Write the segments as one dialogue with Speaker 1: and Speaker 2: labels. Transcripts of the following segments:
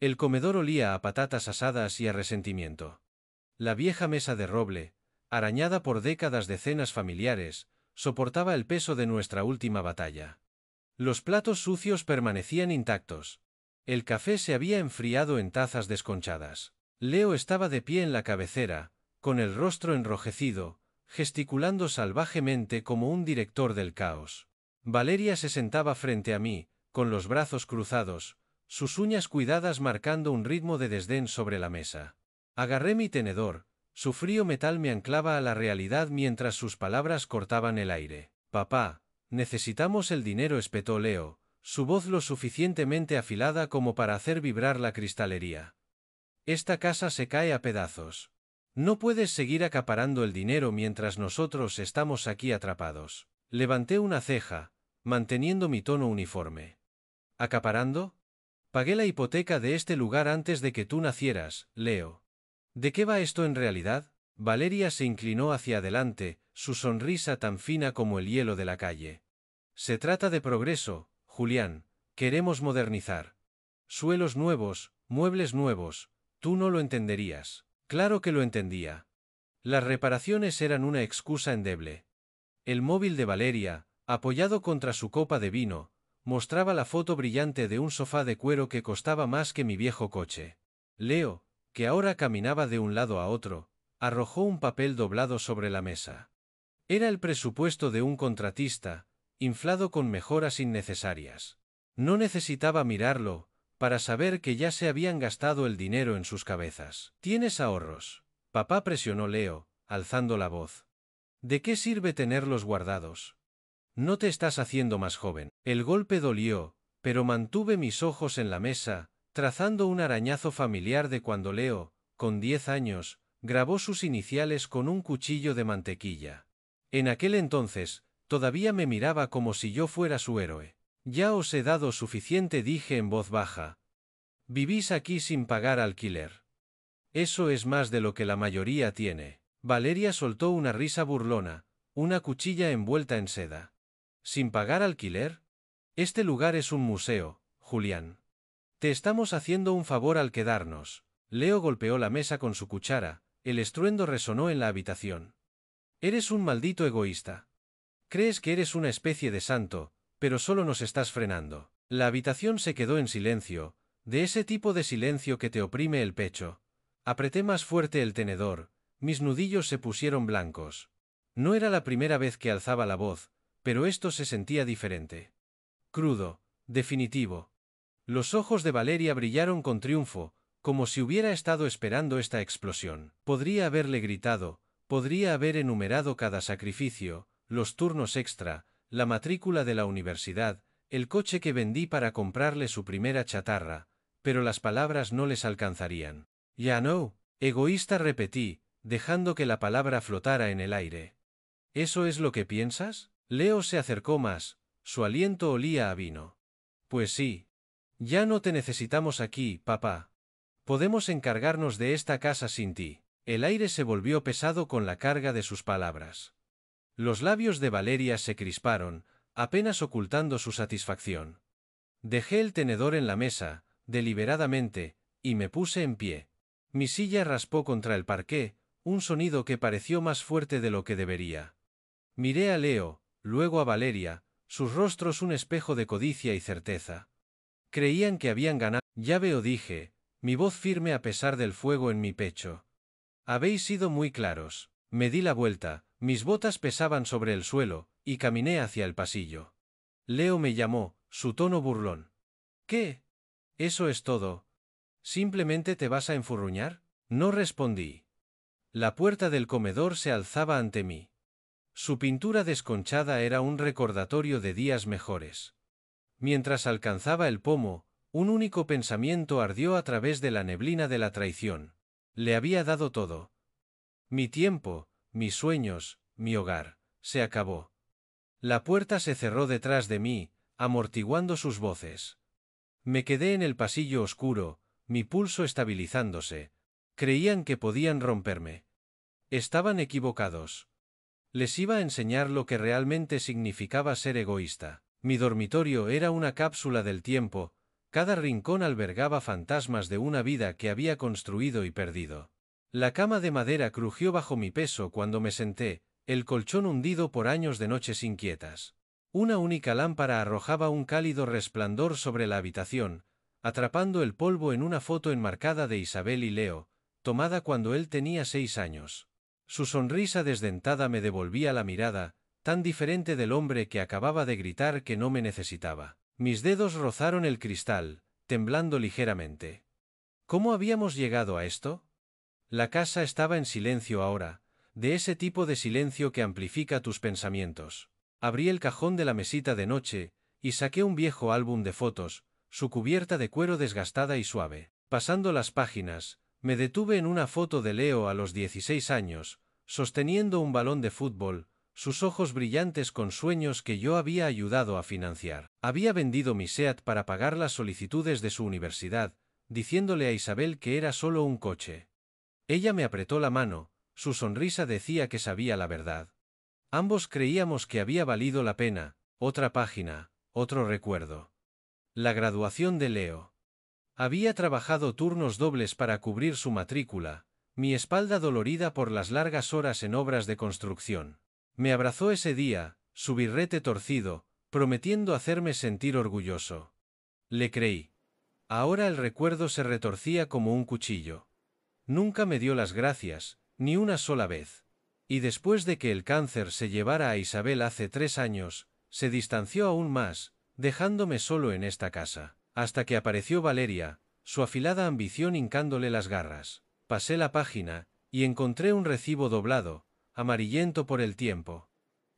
Speaker 1: El comedor olía a patatas asadas y a resentimiento. La vieja mesa de roble, arañada por décadas de cenas familiares, soportaba el peso de nuestra última batalla. Los platos sucios permanecían intactos. El café se había enfriado en tazas desconchadas. Leo estaba de pie en la cabecera, con el rostro enrojecido, gesticulando salvajemente como un director del caos. Valeria se sentaba frente a mí, con los brazos cruzados, sus uñas cuidadas marcando un ritmo de desdén sobre la mesa. Agarré mi tenedor, su frío metal me anclaba a la realidad mientras sus palabras cortaban el aire. Papá, necesitamos el dinero, espetó Leo, su voz lo suficientemente afilada como para hacer vibrar la cristalería. Esta casa se cae a pedazos. No puedes seguir acaparando el dinero mientras nosotros estamos aquí atrapados. Levanté una ceja, manteniendo mi tono uniforme. ¿Acaparando? Pagué la hipoteca de este lugar antes de que tú nacieras, Leo. ¿De qué va esto en realidad? Valeria se inclinó hacia adelante, su sonrisa tan fina como el hielo de la calle. Se trata de progreso, Julián, queremos modernizar. Suelos nuevos, muebles nuevos, tú no lo entenderías. Claro que lo entendía. Las reparaciones eran una excusa endeble. El móvil de Valeria, apoyado contra su copa de vino, mostraba la foto brillante de un sofá de cuero que costaba más que mi viejo coche. Leo, que ahora caminaba de un lado a otro, arrojó un papel doblado sobre la mesa. Era el presupuesto de un contratista, inflado con mejoras innecesarias. No necesitaba mirarlo, para saber que ya se habían gastado el dinero en sus cabezas. ¿Tienes ahorros? Papá, presionó Leo, alzando la voz. ¿De qué sirve tenerlos guardados? No te estás haciendo más joven. El golpe dolió, pero mantuve mis ojos en la mesa, trazando un arañazo familiar de cuando Leo, con 10 años, grabó sus iniciales con un cuchillo de mantequilla. En aquel entonces, todavía me miraba como si yo fuera su héroe. Ya os he dado suficiente, dije en voz baja. Vivís aquí sin pagar alquiler. Eso es más de lo que la mayoría tiene. Valeria soltó una risa burlona, una cuchilla envuelta en seda. ¿Sin pagar alquiler? Este lugar es un museo, Julián. Te estamos haciendo un favor al quedarnos. Leo golpeó la mesa con su cuchara, el estruendo resonó en la habitación. Eres un maldito egoísta. Crees que eres una especie de santo, pero solo nos estás frenando. La habitación se quedó en silencio, de ese tipo de silencio que te oprime el pecho. Apreté más fuerte el tenedor, mis nudillos se pusieron blancos. No era la primera vez que alzaba la voz, pero esto se sentía diferente. Crudo, definitivo. Los ojos de Valeria brillaron con triunfo, como si hubiera estado esperando esta explosión. Podría haberle gritado, podría haber enumerado cada sacrificio, los turnos extra, la matrícula de la universidad, el coche que vendí para comprarle su primera chatarra, pero las palabras no les alcanzarían. Ya no, egoísta, repetí, dejando que la palabra flotara en el aire. ¿Eso es lo que piensas? Leo se acercó más, su aliento olía a vino. Pues sí. Ya no te necesitamos aquí, papá. Podemos encargarnos de esta casa sin ti. El aire se volvió pesado con la carga de sus palabras. Los labios de Valeria se crisparon, apenas ocultando su satisfacción. Dejé el tenedor en la mesa, deliberadamente, y me puse en pie. Mi silla raspó contra el parqué, un sonido que pareció más fuerte de lo que debería. Miré a Leo, luego a Valeria, sus rostros un espejo de codicia y certeza. Creían que habían ganado. Ya veo, dije, mi voz firme a pesar del fuego en mi pecho. Habéis sido muy claros. Me di la vuelta, mis botas pesaban sobre el suelo, y caminé hacia el pasillo. Leo me llamó, su tono burlón. ¿Qué? ¿Eso es todo? ¿Simplemente te vas a enfurruñar? No respondí. La puerta del comedor se alzaba ante mí. Su pintura desconchada era un recordatorio de días mejores. Mientras alcanzaba el pomo, un único pensamiento ardió a través de la neblina de la traición. Le había dado todo. Mi tiempo, mis sueños, mi hogar, se acabó. La puerta se cerró detrás de mí, amortiguando sus voces. Me quedé en el pasillo oscuro, mi pulso estabilizándose. Creían que podían romperme. Estaban equivocados. Les iba a enseñar lo que realmente significaba ser egoísta. Mi dormitorio era una cápsula del tiempo, Cada rincón albergaba fantasmas de una vida que había construido y perdido. La cama de madera crujió bajo mi peso cuando me senté, el colchón hundido por años de noches inquietas. Una única lámpara arrojaba un cálido resplandor sobre la habitación, atrapando el polvo en una foto enmarcada de Isabel y Leo, tomada cuando él tenía 6 años. Su sonrisa desdentada me devolvía la mirada, tan diferente del hombre que acababa de gritar que no me necesitaba. Mis dedos rozaron el cristal, temblando ligeramente. ¿Cómo habíamos llegado a esto? La casa estaba en silencio ahora, de ese tipo de silencio que amplifica tus pensamientos. Abrí el cajón de la mesita de noche, y saqué un viejo álbum de fotos, su cubierta de cuero desgastada y suave. Pasando las páginas, me detuve en una foto de Leo a los 16 años, sosteniendo un balón de fútbol, sus ojos brillantes con sueños que yo había ayudado a financiar. Había vendido mi SEAT para pagar las solicitudes de su universidad, diciéndole a Isabel que era solo un coche. Ella me apretó la mano, su sonrisa decía que sabía la verdad. Ambos creíamos que había valido la pena. Otra página, otro recuerdo. La graduación de Leo. Había trabajado turnos dobles para cubrir su matrícula, mi espalda dolorida por las largas horas en obras de construcción. Me abrazó ese día, su birrete torcido, prometiendo hacerme sentir orgulloso. Le creí. Ahora el recuerdo se retorcía como un cuchillo. Nunca me dio las gracias, ni una sola vez. Y después de que el cáncer se llevara a Isabel hace 3 años, se distanció aún más, dejándome solo en esta casa, hasta que apareció Valeria, su afilada ambición hincándole las garras. Pasé la página, y encontré un recibo doblado, amarillento por el tiempo.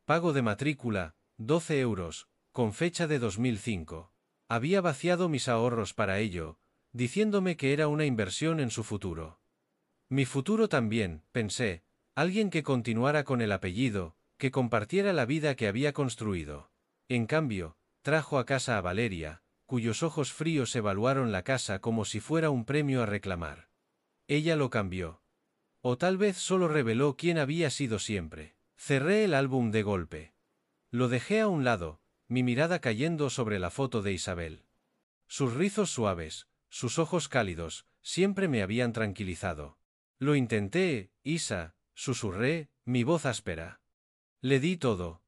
Speaker 1: Pago de matrícula, 12 euros, con fecha de 2005. Había vaciado mis ahorros para ello, diciéndome que era una inversión en su futuro. Mi futuro también, pensé, alguien que continuara con el apellido, que compartiera la vida que había construido. En cambio, trajo a casa a Valeria, cuyos ojos fríos evaluaron la casa como si fuera un premio a reclamar. Ella lo cambió. O tal vez solo reveló quién había sido siempre. Cerré el álbum de golpe. Lo dejé a un lado, mi mirada cayendo sobre la foto de Isabel. Sus rizos suaves, sus ojos cálidos, siempre me habían tranquilizado. Lo intenté, Isa, susurré, mi voz áspera. Le di todo.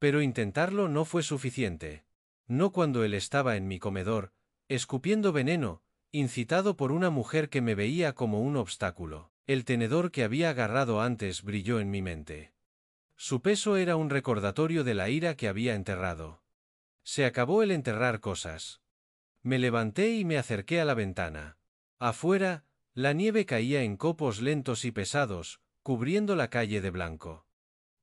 Speaker 1: Pero intentarlo no fue suficiente. No cuando él estaba en mi comedor, escupiendo veneno, incitado por una mujer que me veía como un obstáculo. El tenedor que había agarrado antes brilló en mi mente. Su peso era un recordatorio de la ira que había enterrado. Se acabó el enterrar cosas. Me levanté y me acerqué a la ventana. Afuera, la nieve caía en copos lentos y pesados, cubriendo la calle de blanco.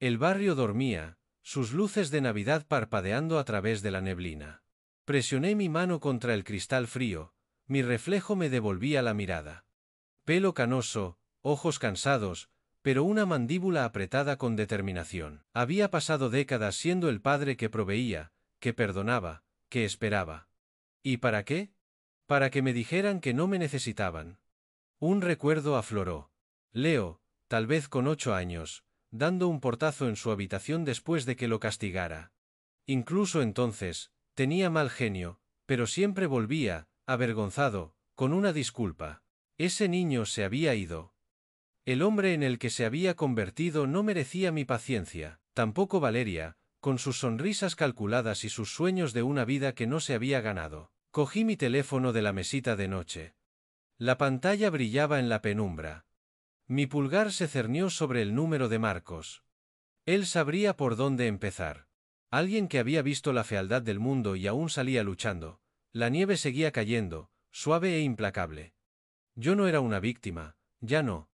Speaker 1: El barrio dormía, sus luces de Navidad parpadeando a través de la neblina. Presioné mi mano contra el cristal frío, mi reflejo me devolvía la mirada. Pelo canoso, ojos cansados, pero una mandíbula apretada con determinación. Había pasado décadas siendo el padre que proveía, que perdonaba, que esperaba. ¿Y para qué? Para que me dijeran que no me necesitaban. Un recuerdo afloró. Leo, tal vez con 8 años, dando un portazo en su habitación después de que lo castigara. Incluso entonces, tenía mal genio, pero siempre volvía, avergonzado, con una disculpa. Ese niño se había ido. El hombre en el que se había convertido no merecía mi paciencia, tampoco Valeria, con sus sonrisas calculadas y sus sueños de una vida que no se había ganado. Cogí mi teléfono de la mesita de noche. La pantalla brillaba en la penumbra. Mi pulgar se cernió sobre el número de Marcos. Él sabría por dónde empezar. Alguien que había visto la fealdad del mundo y aún salía luchando. La nieve seguía cayendo, suave e implacable. Yo no era una víctima, ya no.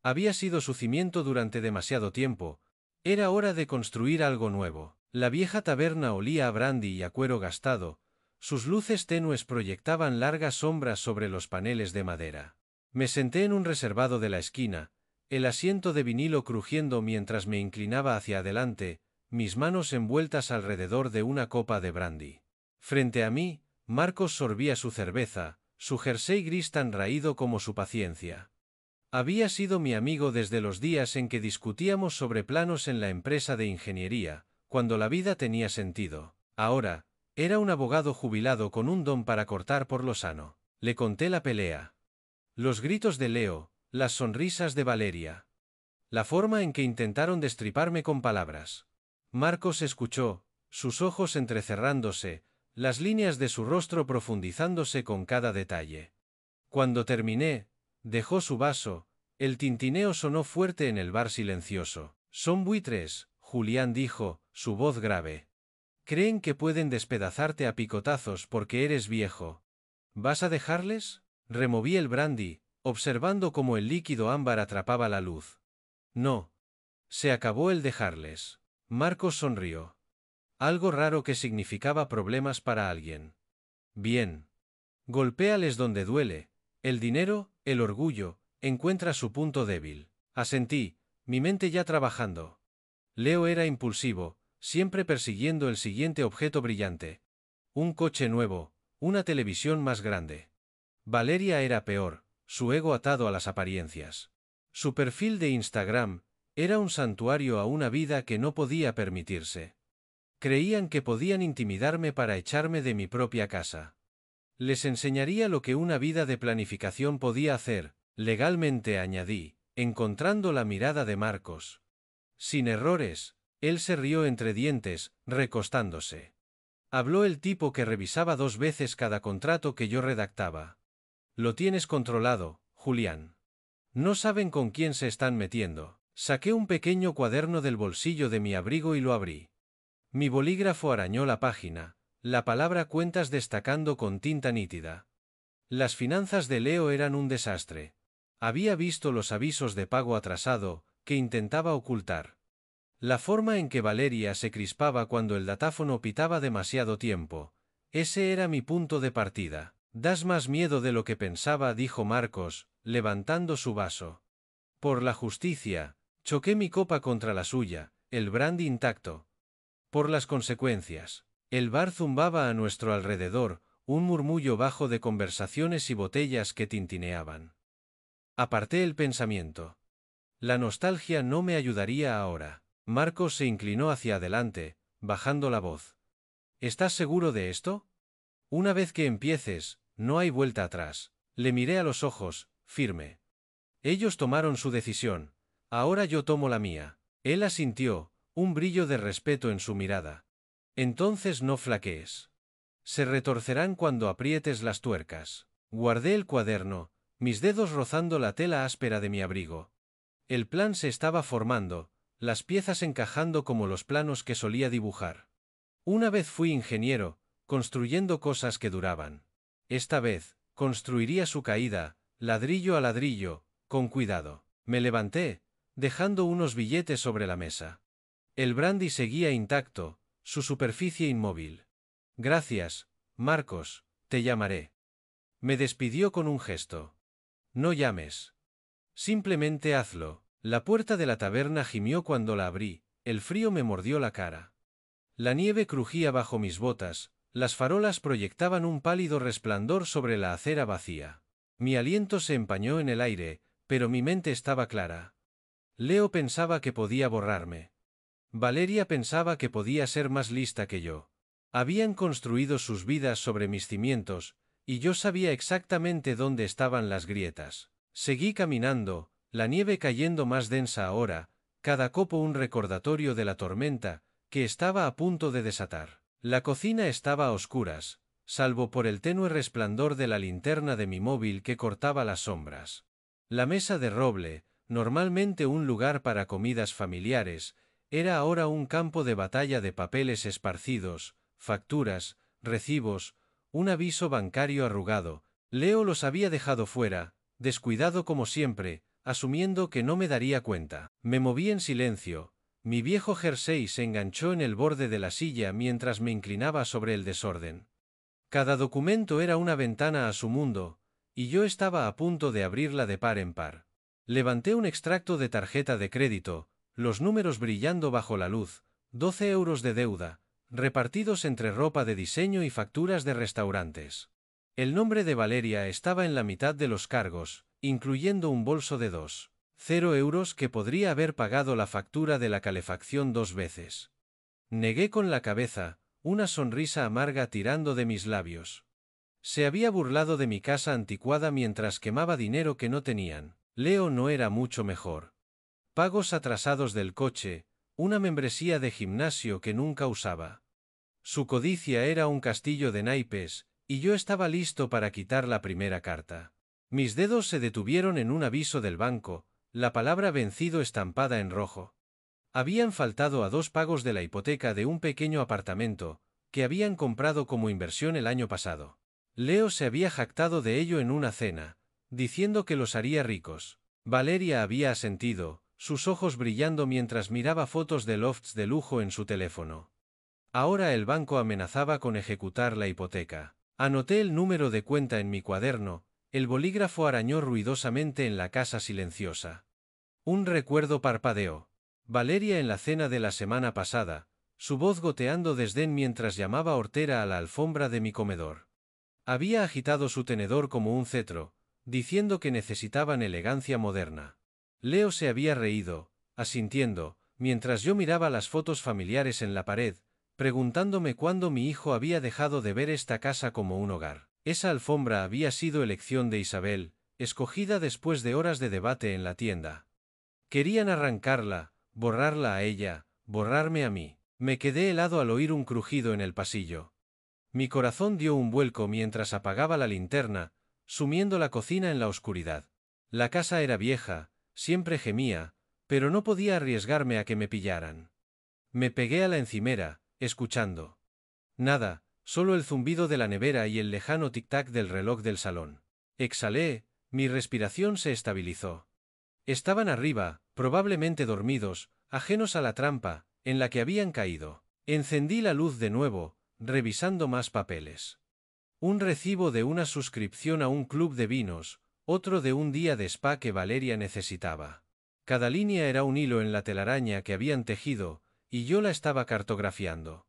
Speaker 1: Había sido su cimiento durante demasiado tiempo. Era hora de construir algo nuevo. La vieja taberna olía a brandy y a cuero gastado. Sus luces tenues proyectaban largas sombras sobre los paneles de madera. Me senté en un reservado de la esquina, el asiento de vinilo crujiendo mientras me inclinaba hacia adelante, mis manos envueltas alrededor de una copa de brandy. Frente a mí, Marcos sorbía su cerveza, su jersey gris tan raído como su paciencia. Había sido mi amigo desde los días en que discutíamos sobre planos en la empresa de ingeniería, cuando la vida tenía sentido. Ahora, Era un abogado jubilado con un don para cortar por lo sano. Le conté la pelea. Los gritos de Leo, las sonrisas de Valeria. La forma en que intentaron destriparme con palabras. Marcos escuchó, sus ojos entrecerrándose, las líneas de su rostro profundizándose con cada detalle. Cuando terminé, dejó su vaso, el tintineo sonó fuerte en el bar silencioso. Son buitres, Julián dijo, su voz grave. Creen que pueden despedazarte a picotazos porque eres viejo. ¿Vas a dejarles? Removí el brandy, observando cómo el líquido ámbar atrapaba la luz. No. Se acabó el dejarles. Marcos sonrió. Algo raro que significaba problemas para alguien. Bien. Golpéales donde duele. El dinero, el orgullo, encuentra su punto débil. Asentí, mi mente ya trabajando. Leo era impulsivo, siempre persiguiendo el siguiente objeto brillante. Un coche nuevo, una televisión más grande. Valeria era peor, su ego atado a las apariencias. Su perfil de Instagram era un santuario a una vida que no podía permitirse. Creían que podían intimidarme para echarme de mi propia casa. Les enseñaría lo que una vida de planificación podía hacer, legalmente añadí, encontrando la mirada de Marcos. Sin errores, él se rió entre dientes, recostándose. Habló el tipo que revisaba 2 veces cada contrato que yo redactaba. Lo tienes controlado, Julián. No saben con quién se están metiendo. Saqué un pequeño cuaderno del bolsillo de mi abrigo y lo abrí. Mi bolígrafo arañó la página, la palabra cuentas destacando con tinta nítida. Las finanzas de Leo eran un desastre. Había visto los avisos de pago atrasado, que intentaba ocultar. La forma en que Valeria se crispaba cuando el datáfono pitaba demasiado tiempo. Ese era mi punto de partida. Das más miedo de lo que pensaba, dijo Marcos, levantando su vaso. Por la justicia, choqué mi copa contra la suya, el brandy intacto. Por las consecuencias. El bar zumbaba a nuestro alrededor, un murmullo bajo de conversaciones y botellas que tintineaban. Aparté el pensamiento. La nostalgia no me ayudaría ahora. Marcos se inclinó hacia adelante, bajando la voz. ¿Estás seguro de esto? Una vez que empieces, no hay vuelta atrás. Le miré a los ojos, firme. Ellos tomaron su decisión. Ahora yo tomo la mía. Él asintió, un brillo de respeto en su mirada. Entonces no flaquees. Se retorcerán cuando aprietes las tuercas. Guardé el cuaderno, mis dedos rozando la tela áspera de mi abrigo. El plan se estaba formando, las piezas encajando como los planos que solía dibujar. Una vez fui ingeniero, construyendo cosas que duraban. Esta vez, construiría su caída, ladrillo a ladrillo, con cuidado. Me levanté, dejando unos billetes sobre la mesa. El brandy seguía intacto, su superficie inmóvil. Gracias, Marcos, te llamaré. Me despidió con un gesto. No llames. Simplemente hazlo. La puerta de la taberna gimió cuando la abrí, el frío me mordió la cara. La nieve crujía bajo mis botas, las farolas proyectaban un pálido resplandor sobre la acera vacía. Mi aliento se empañó en el aire, pero mi mente estaba clara. Leo pensaba que podía borrarme. Valeria pensaba que podía ser más lista que yo. Habían construido sus vidas sobre mis cimientos, y yo sabía exactamente dónde estaban las grietas. Seguí caminando, la nieve cayendo más densa ahora, cada copo un recordatorio de la tormenta, que estaba a punto de desatar. La cocina estaba a oscuras, salvo por el tenue resplandor de la linterna de mi móvil que cortaba las sombras. La mesa de roble, normalmente un lugar para comidas familiares, era ahora un campo de batalla de papeles esparcidos, facturas, recibos, un aviso bancario arrugado. Leo los había dejado fuera, descuidado como siempre, asumiendo que no me daría cuenta. Me moví en silencio. Mi viejo jersey se enganchó en el borde de la silla mientras me inclinaba sobre el desorden. Cada documento era una ventana a su mundo, y yo estaba a punto de abrirla de par en par. Levanté un extracto de tarjeta de crédito, los números brillando bajo la luz, 12 euros de deuda, repartidos entre ropa de diseño y facturas de restaurantes. El nombre de Valeria estaba en la mitad de los cargos, incluyendo un bolso de 2,0 euros que podría haber pagado la factura de la calefacción 2 veces. Negué con la cabeza, una sonrisa amarga tirando de mis labios. Se había burlado de mi casa anticuada mientras quemaba dinero que no tenían. Leo no era mucho mejor. Pagos atrasados del coche, una membresía de gimnasio que nunca usaba. Su codicia era un castillo de naipes, y yo estaba listo para quitar la primera carta. Mis dedos se detuvieron en un aviso del banco, la palabra vencido estampada en rojo. Habían faltado a 2 pagos de la hipoteca de un pequeño apartamento, que habían comprado como inversión el año pasado. Leo se había jactado de ello en una cena, diciendo que los haría ricos. Valeria había asentido, sus ojos brillando mientras miraba fotos de lofts de lujo en su teléfono. Ahora el banco amenazaba con ejecutar la hipoteca. Anoté el número de cuenta en mi cuaderno, el bolígrafo arañó ruidosamente en la casa silenciosa. Un recuerdo parpadeó. Valeria en la cena de la semana pasada, su voz goteando desdén mientras llamaba hortera a la alfombra de mi comedor. Había agitado su tenedor como un cetro, diciendo que necesitaban elegancia moderna. Leo se había reído, asintiendo, mientras yo miraba las fotos familiares en la pared, preguntándome cuándo mi hijo había dejado de ver esta casa como un hogar. Esa alfombra había sido elección de Isabel, escogida después de horas de debate en la tienda. Querían arrancarla, borrarla a ella, borrarme a mí. Me quedé helado al oír un crujido en el pasillo. Mi corazón dio un vuelco mientras apagaba la linterna, sumiendo la cocina en la oscuridad. La casa era vieja, siempre gemía, pero no podía arriesgarme a que me pillaran. Me pegué a la encimera, escuchando. Nada, solo el zumbido de la nevera y el lejano tic-tac del reloj del salón. Exhalé, mi respiración se estabilizó. Estaban arriba, probablemente dormidos, ajenos a la trampa, en la que habían caído. Encendí la luz de nuevo, revisando más papeles. Un recibo de una suscripción a un club de vinos, otro de un día de spa que Valeria necesitaba. Cada línea era un hilo en la telaraña que habían tejido, y yo la estaba cartografiando.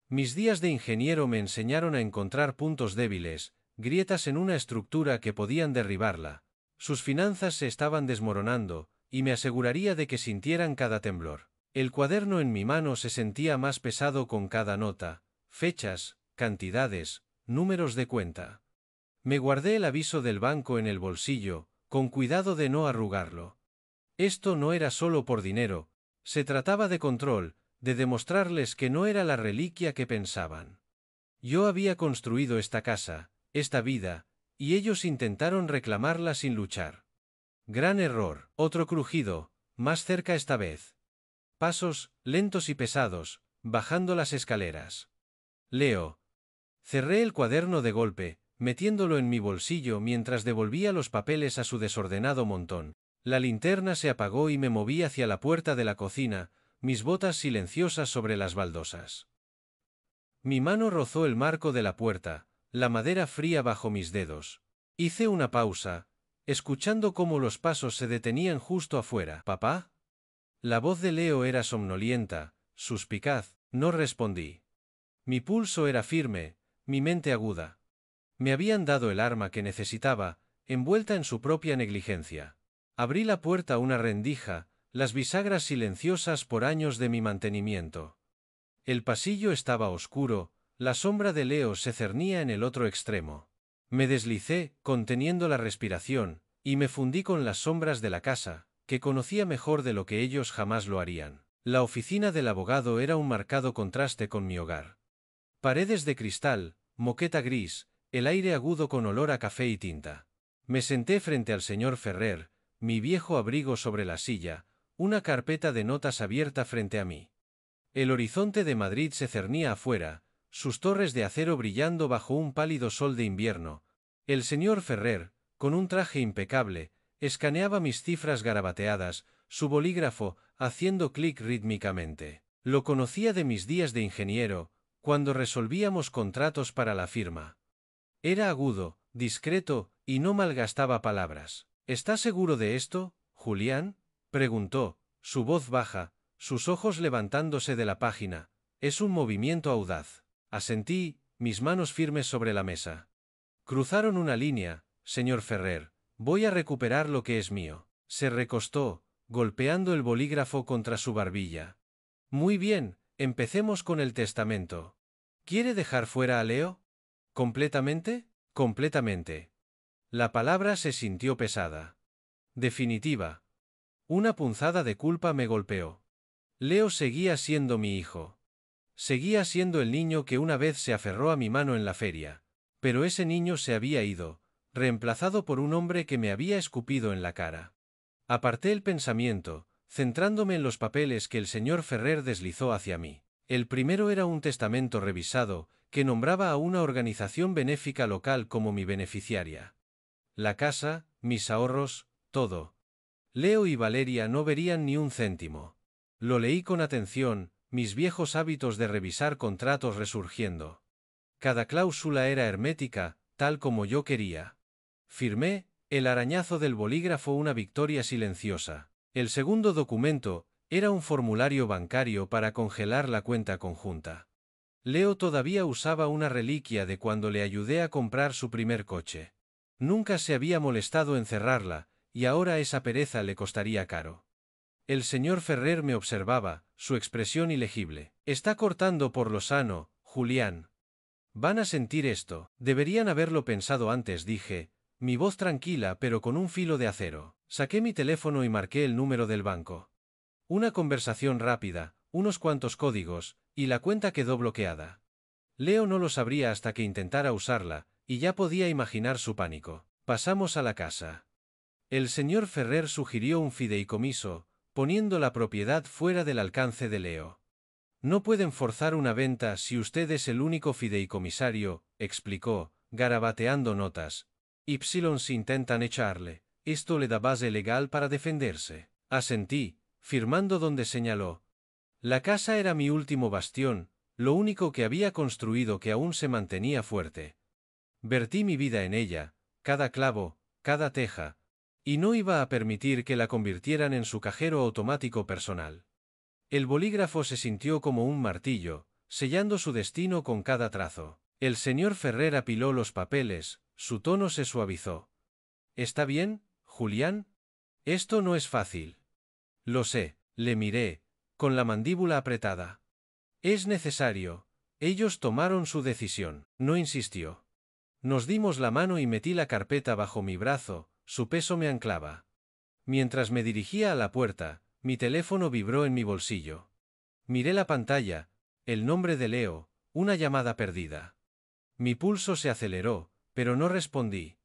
Speaker 1: Mis días de ingeniero me enseñaron a encontrar puntos débiles, grietas en una estructura que podían derribarla. Sus finanzas se estaban desmoronando, y me aseguraría de que sintieran cada temblor. El cuaderno en mi mano se sentía más pesado con cada nota, fechas, cantidades, números de cuenta. Me guardé el aviso del banco en el bolsillo, con cuidado de no arrugarlo. Esto no era solo por dinero, se trataba de control, de demostrarles que no era la reliquia que pensaban. Yo había construido esta casa, esta vida, y ellos intentaron reclamarla sin luchar. Gran error. Otro crujido, más cerca esta vez. Pasos, lentos y pesados, bajando las escaleras. Leo. Cerré el cuaderno de golpe, metiéndolo en mi bolsillo mientras devolvía los papeles a su desordenado montón. La linterna se apagó y me moví hacia la puerta de la cocina, mis botas silenciosas sobre las baldosas. Mi mano rozó el marco de la puerta, la madera fría bajo mis dedos. Hice una pausa, escuchando cómo los pasos se detenían justo afuera. ¿Papá? La voz de Leo era somnolienta, suspicaz, no respondí. Mi pulso era firme, mi mente aguda. Me habían dado el arma que necesitaba, envuelta en su propia negligencia. Abrí la puerta a una rendija, las bisagras silenciosas por años de mi mantenimiento. El pasillo estaba oscuro, la sombra de Leo se cernía en el otro extremo. Me deslicé, conteniendo la respiración, y me fundí con las sombras de la casa, que conocía mejor de lo que ellos jamás lo harían. La oficina del abogado era un marcado contraste con mi hogar. Paredes de cristal, moqueta gris, el aire agudo con olor a café y tinta. Me senté frente al señor Ferrer, mi viejo abrigo sobre la silla, una carpeta de notas abierta frente a mí. El horizonte de Madrid se cernía afuera, sus torres de acero brillando bajo un pálido sol de invierno. El señor Ferrer, con un traje impecable, escaneaba mis cifras garabateadas, su bolígrafo, haciendo clic rítmicamente. Lo conocía de mis días de ingeniero, cuando resolvíamos contratos para la firma. Era agudo, discreto, y no malgastaba palabras. ¿Estás seguro de esto, Julián?, preguntó, su voz baja, sus ojos levantándose de la página. Es un movimiento audaz. Asentí, mis manos firmes sobre la mesa. Cruzaron una línea, señor Ferrer. Voy a recuperar lo que es mío. Se recostó, golpeando el bolígrafo contra su barbilla. Muy bien, empecemos con el testamento. ¿Quiere dejar fuera a Leo? ¿Completamente? Completamente. La palabra se sintió pesada. Definitiva. Una punzada de culpa me golpeó. Leo seguía siendo mi hijo. Seguía siendo el niño que una vez se aferró a mi mano en la feria. Pero ese niño se había ido, reemplazado por un hombre que me había escupido en la cara. Aparté el pensamiento, centrándome en los papeles que el señor Ferrer deslizó hacia mí. El primero era un testamento revisado, que nombraba a una organización benéfica local como mi beneficiaria. La casa, mis ahorros, todo. Leo y Valeria no verían ni un céntimo. Lo leí con atención, mis viejos hábitos de revisar contratos resurgiendo. Cada cláusula era hermética, tal como yo quería. Firmé, el arañazo del bolígrafo una victoria silenciosa. El segundo documento era un formulario bancario para congelar la cuenta conjunta. Leo todavía usaba una reliquia de cuando le ayudé a comprar su primer coche. Nunca se había molestado en cerrarla, y ahora esa pereza le costaría caro. El señor Ferrer me observaba, su expresión ilegible. Está cortando por lo sano, Julián. Van a sentir esto. Deberían haberlo pensado antes, dije, mi voz tranquila pero con un filo de acero. Saqué mi teléfono y marqué el número del banco. Una conversación rápida, unos cuantos códigos, y la cuenta quedó bloqueada. Leo no lo sabría hasta que intentara usarla, y ya podía imaginar su pánico. Pasamos a la casa. El señor Ferrer sugirió un fideicomiso, poniendo la propiedad fuera del alcance de Leo. No pueden forzar una venta si usted es el único fideicomisario, explicó, garabateando notas. Y si intentan echarle, esto le da base legal para defenderse. Asentí, firmando donde señaló. La casa era mi último bastión, lo único que había construido que aún se mantenía fuerte. Vertí mi vida en ella, cada clavo, cada teja, y no iba a permitir que la convirtieran en su cajero automático personal. El bolígrafo se sintió como un martillo, sellando su destino con cada trazo. El señor Ferrer apiló los papeles, su tono se suavizó. ¿Está bien, Julián? Esto no es fácil. Lo sé, le miré, con la mandíbula apretada. Es necesario. Ellos tomaron su decisión. No insistió. Nos dimos la mano y metí la carpeta bajo mi brazo, su peso me anclaba. Mientras me dirigía a la puerta, mi teléfono vibró en mi bolsillo. Miré la pantalla, el nombre de Leo, una llamada perdida. Mi pulso se aceleró, pero no respondí.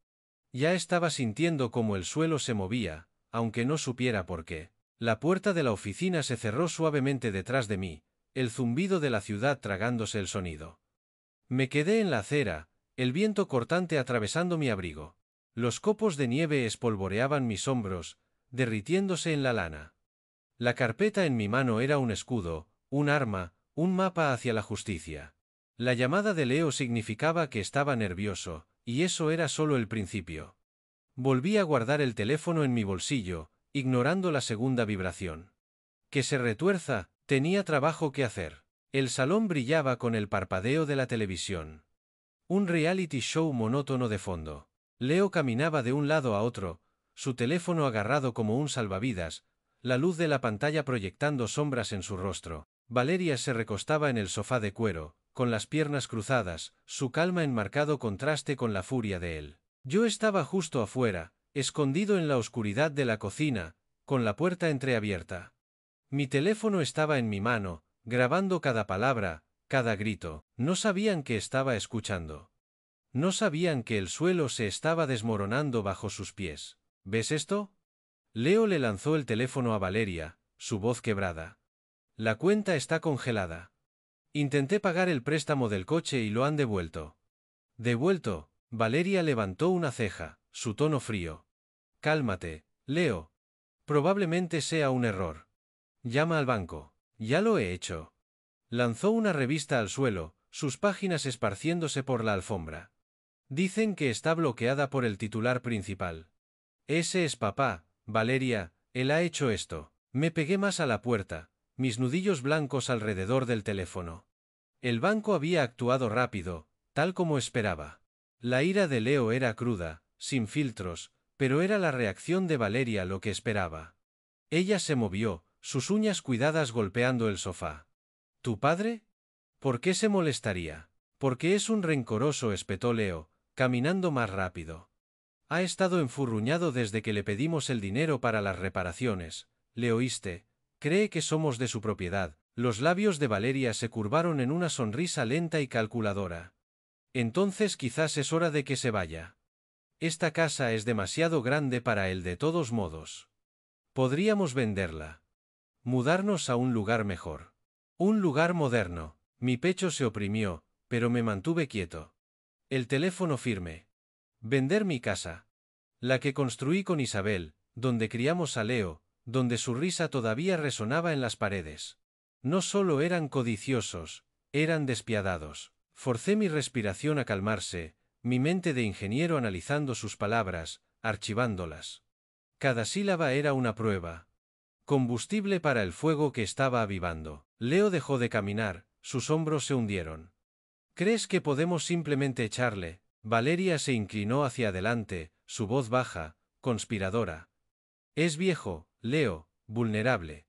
Speaker 1: Ya estaba sintiendo cómo el suelo se movía, aunque no supiera por qué. La puerta de la oficina se cerró suavemente detrás de mí, el zumbido de la ciudad tragándose el sonido. Me quedé en la acera, el viento cortante atravesando mi abrigo. Los copos de nieve espolvoreaban mis hombros, derritiéndose en la lana. La carpeta en mi mano era un escudo, un arma, un mapa hacia la justicia. La llamada de Leo significaba que estaba nervioso, y eso era solo el principio. Volví a guardar el teléfono en mi bolsillo, ignorando la segunda vibración. Que se retuerza, tenía trabajo que hacer. El salón brillaba con el parpadeo de la televisión. Un reality show monótono de fondo. Leo caminaba de un lado a otro, su teléfono agarrado como un salvavidas, la luz de la pantalla proyectando sombras en su rostro. Valeria se recostaba en el sofá de cuero, con las piernas cruzadas, su calma en marcado contraste con la furia de él. Yo estaba justo afuera, escondido en la oscuridad de la cocina, con la puerta entreabierta. Mi teléfono estaba en mi mano, grabando cada palabra, cada grito. No sabían que estaba escuchando. No sabían que el suelo se estaba desmoronando bajo sus pies. ¿Ves esto? Leo le lanzó el teléfono a Valeria, su voz quebrada. La cuenta está congelada. Intenté pagar el préstamo del coche y lo han devuelto. ¿Devuelto? Valeria levantó una ceja, su tono frío. Cálmate, Leo. Probablemente sea un error. Llama al banco. Ya lo he hecho. Lanzó una revista al suelo, sus páginas esparciéndose por la alfombra. Dicen que está bloqueada por el titular principal. Ese es papá, Valeria, él ha hecho esto. Me pegué más a la puerta, mis nudillos blancos alrededor del teléfono. El banco había actuado rápido, tal como esperaba. La ira de Leo era cruda, sin filtros, pero era la reacción de Valeria lo que esperaba. Ella se movió, sus uñas cuidadas golpeando el sofá. ¿Tu padre? ¿Por qué se molestaría? Porque es un rencoroso, espetó Leo, caminando más rápido. Ha estado enfurruñado desde que le pedimos el dinero para las reparaciones. ¿Le oíste? Cree que somos de su propiedad. Los labios de Valeria se curvaron en una sonrisa lenta y calculadora. Entonces quizás es hora de que se vaya. Esta casa es demasiado grande para él de todos modos. Podríamos venderla. Mudarnos a un lugar mejor. Un lugar moderno. Mi pecho se oprimió, pero me mantuve quieto. El teléfono firme. Vender mi casa. La que construí con Isabel, donde criamos a Leo, donde su risa todavía resonaba en las paredes. No solo eran codiciosos, eran despiadados. Forcé mi respiración a calmarse, mi mente de ingeniero analizando sus palabras, archivándolas. Cada sílaba era una prueba. Combustible para el fuego que estaba avivando. Leo dejó de caminar, sus hombros se hundieron. ¿Crees que podemos simplemente echarle? Valeria se inclinó hacia adelante, su voz baja, conspiradora. Es viejo, Leo, vulnerable.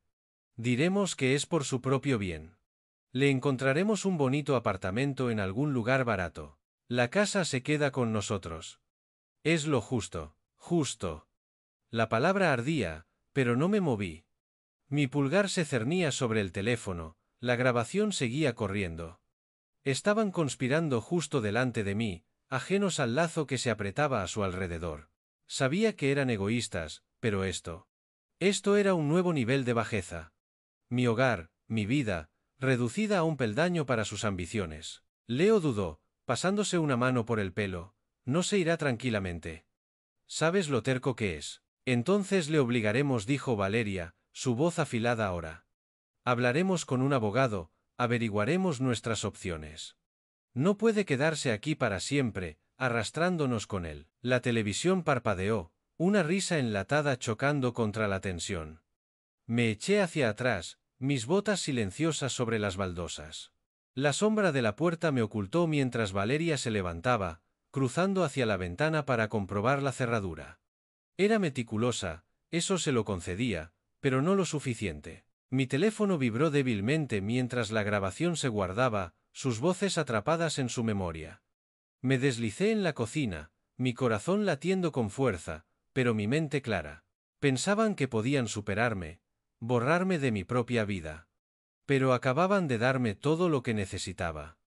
Speaker 1: Diremos que es por su propio bien. Le encontraremos un bonito apartamento en algún lugar barato. La casa se queda con nosotros. Es lo justo, justo. La palabra ardía, pero no me moví. Mi pulgar se cernía sobre el teléfono, la grabación seguía corriendo. Estaban conspirando justo delante de mí, ajenos al lazo que se apretaba a su alrededor. Sabía que eran egoístas, pero esto era un nuevo nivel de bajeza. Mi hogar, mi vida, reducida a un peldaño para sus ambiciones. Leo dudó, pasándose una mano por el pelo. No se irá tranquilamente. ¿Sabes lo terco que es? Entonces le obligaremos, dijo Valeria, su voz afilada ahora. Hablaremos con un abogado, averiguaremos nuestras opciones. No puede quedarse aquí para siempre, arrastrándonos con él. La televisión parpadeó, una risa enlatada chocando contra la tensión. Me eché hacia atrás, mis botas silenciosas sobre las baldosas. La sombra de la puerta me ocultó mientras Valeria se levantaba, cruzando hacia la ventana para comprobar la cerradura. Era meticulosa, eso se lo concedía, pero no lo suficiente. Mi teléfono vibró débilmente mientras la grabación se guardaba, sus voces atrapadas en su memoria. Me deslicé en la cocina, mi corazón latiendo con fuerza, pero mi mente clara. Pensaban que podían superarme, borrarme de mi propia vida. Pero acababan de darme todo lo que necesitaba.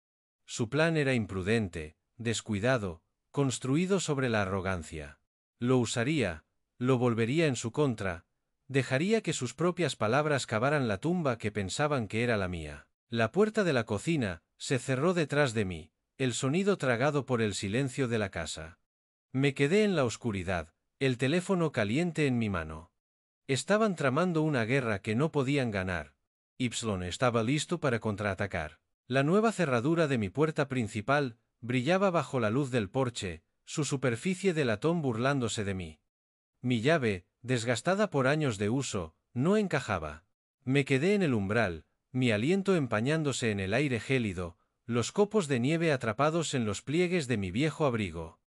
Speaker 1: Su plan era imprudente, descuidado, construido sobre la arrogancia. Lo usaría, lo volvería en su contra, dejaría que sus propias palabras cavaran la tumba que pensaban que era la mía. La puerta de la cocina se cerró detrás de mí, el sonido tragado por el silencio de la casa. Me quedé en la oscuridad, el teléfono caliente en mi mano. Estaban tramando una guerra que no podían ganar. Y estaba listo para contraatacar. La nueva cerradura de mi puerta principal brillaba bajo la luz del porche, su superficie de latón burlándose de mí. Mi llave, desgastada por años de uso, no encajaba. Me quedé en el umbral, mi aliento empañándose en el aire gélido, los copos de nieve atrapados en los pliegues de mi viejo abrigo.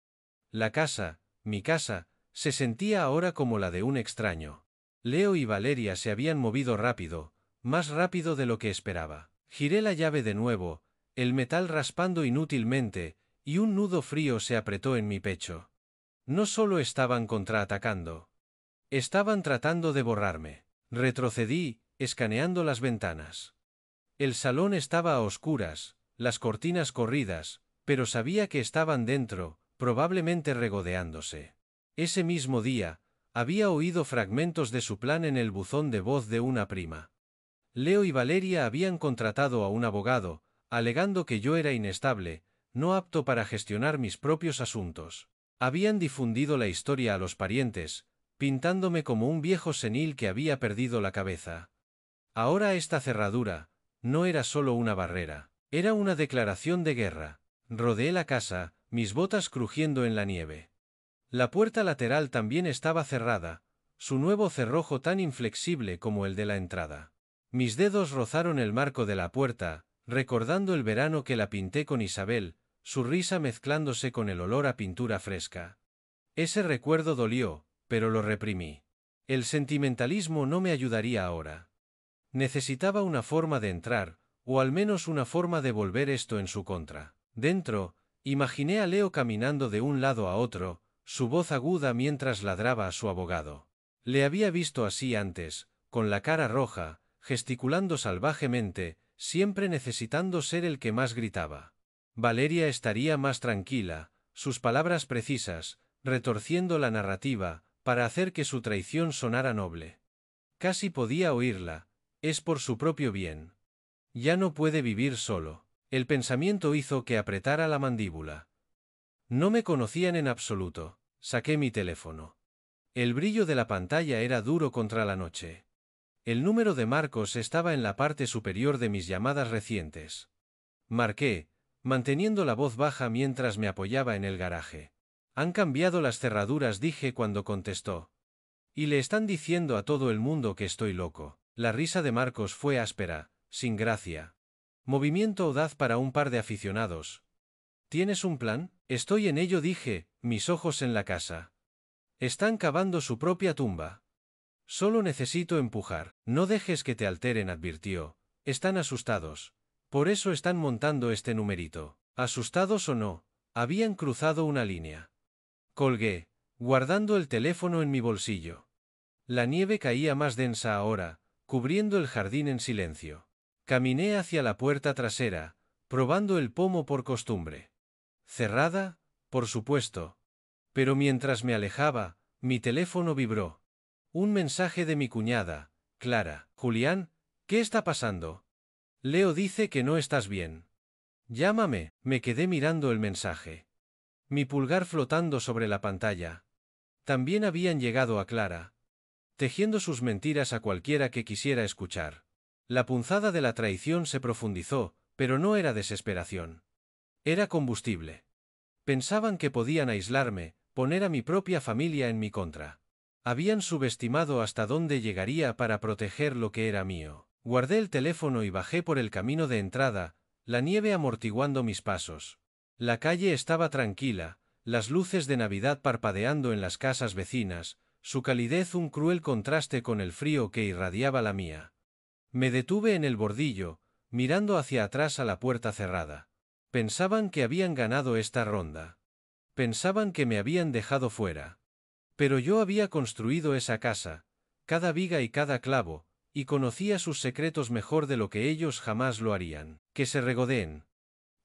Speaker 1: La casa, mi casa, se sentía ahora como la de un extraño. Leo y Valeria se habían movido rápido, más rápido de lo que esperaba. Giré la llave de nuevo, el metal raspando inútilmente, y un nudo frío se apretó en mi pecho. No solo estaban contraatacando. Estaban tratando de borrarme. Retrocedí, escaneando las ventanas. El salón estaba a oscuras, las cortinas corridas, pero sabía que estaban dentro, probablemente regodeándose. Ese mismo día, había oído fragmentos de su plan en el buzón de voz de una prima. Leo y Valeria habían contratado a un abogado, alegando que yo era inestable, no apto para gestionar mis propios asuntos. Habían difundido la historia a los parientes, pintándome como un viejo senil que había perdido la cabeza. Ahora esta cerradura no era solo una barrera, era una declaración de guerra. Rodeé la casa, mis botas crujiendo en la nieve. La puerta lateral también estaba cerrada, su nuevo cerrojo tan inflexible como el de la entrada. Mis dedos rozaron el marco de la puerta, recordando el verano que la pinté con Isabel, su risa mezclándose con el olor a pintura fresca. Ese recuerdo dolió, pero lo reprimí. El sentimentalismo no me ayudaría ahora. Necesitaba una forma de entrar, o al menos una forma de volver esto en su contra. Dentro, imaginé a Leo caminando de un lado a otro, su voz aguda mientras ladraba a su abogado. Le había visto así antes, con la cara roja, gesticulando salvajemente, siempre necesitando ser el que más gritaba. Valeria estaría más tranquila, sus palabras precisas, retorciendo la narrativa, para hacer que su traición sonara noble. Casi podía oírla, es por su propio bien. Ya no puede vivir solo. El pensamiento hizo que apretara la mandíbula. No me conocían en absoluto. Saqué mi teléfono. El brillo de la pantalla era duro contra la noche. El número de Marcos estaba en la parte superior de mis llamadas recientes. Marqué, manteniendo la voz baja mientras me apoyaba en el garaje. Han cambiado las cerraduras, dije cuando contestó. Y le están diciendo a todo el mundo que estoy loco. La risa de Marcos fue áspera, sin gracia. Movimiento audaz para un par de aficionados. ¿Tienes un plan? Estoy en ello, dije, mis ojos en la casa. Están cavando su propia tumba. Solo necesito empujar. No dejes que te alteren, advirtió. Están asustados. Por eso están montando este numerito. Asustados o no, habían cruzado una línea. Colgué, guardando el teléfono en mi bolsillo. La nieve caía más densa ahora, cubriendo el jardín en silencio. Caminé hacia la puerta trasera, probando el pomo por costumbre. Cerrada, por supuesto. Pero mientras me alejaba, mi teléfono vibró. Un mensaje de mi cuñada, Clara. Julián, ¿qué está pasando? Leo dice que no estás bien. Llámame. Me quedé mirando el mensaje. Mi pulgar flotando sobre la pantalla. También habían llegado a Clara, tejiendo sus mentiras a cualquiera que quisiera escuchar. La punzada de la traición se profundizó, pero no era desesperación. Era combustible. Pensaban que podían aislarme, poner a mi propia familia en mi contra. Habían subestimado hasta dónde llegaría para proteger lo que era mío. Guardé el teléfono y bajé por el camino de entrada, la nieve amortiguando mis pasos. La calle estaba tranquila, las luces de Navidad parpadeando en las casas vecinas, su calidez un cruel contraste con el frío que irradiaba la mía. Me detuve en el bordillo, mirando hacia atrás a la puerta cerrada. Pensaban que habían ganado esta ronda. Pensaban que me habían dejado fuera. Pero yo había construido esa casa, cada viga y cada clavo, y conocía sus secretos mejor de lo que ellos jamás lo harían. Que se regodeen.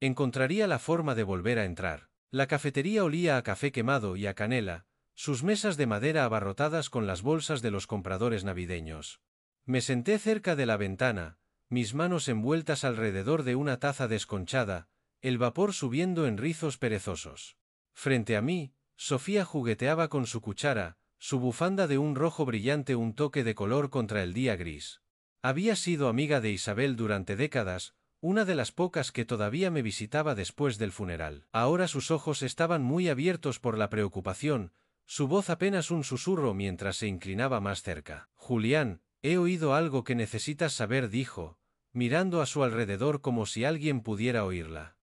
Speaker 1: Encontraría la forma de volver a entrar. La cafetería olía a café quemado y a canela, sus mesas de madera abarrotadas con las bolsas de los compradores navideños. Me senté cerca de la ventana, mis manos envueltas alrededor de una taza desconchada, el vapor subiendo en rizos perezosos. Frente a mí, Sofía jugueteaba con su cuchara, su bufanda de un rojo brillante un toque de color contra el día gris. Había sido amiga de Isabel durante décadas, una de las pocas que todavía me visitaba después del funeral. Ahora sus ojos estaban muy abiertos por la preocupación, su voz apenas un susurro mientras se inclinaba más cerca. Julián, he oído algo que necesitas saber, dijo, mirando a su alrededor como si alguien pudiera oírla.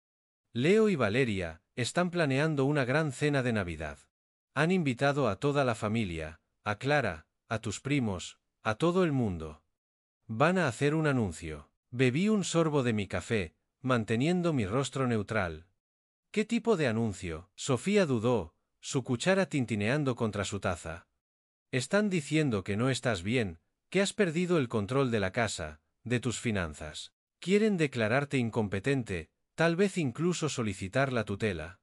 Speaker 1: Leo y Valeria están planeando una gran cena de Navidad. Han invitado a toda la familia, a Clara, a tus primos, a todo el mundo. Van a hacer un anuncio. Bebí un sorbo de mi café, manteniendo mi rostro neutral. ¿Qué tipo de anuncio? Sofía dudó, su cuchara tintineando contra su taza. Están diciendo que no estás bien, que has perdido el control de la casa, de tus finanzas. Quieren declararte incompetente, tal vez incluso solicitar la tutela.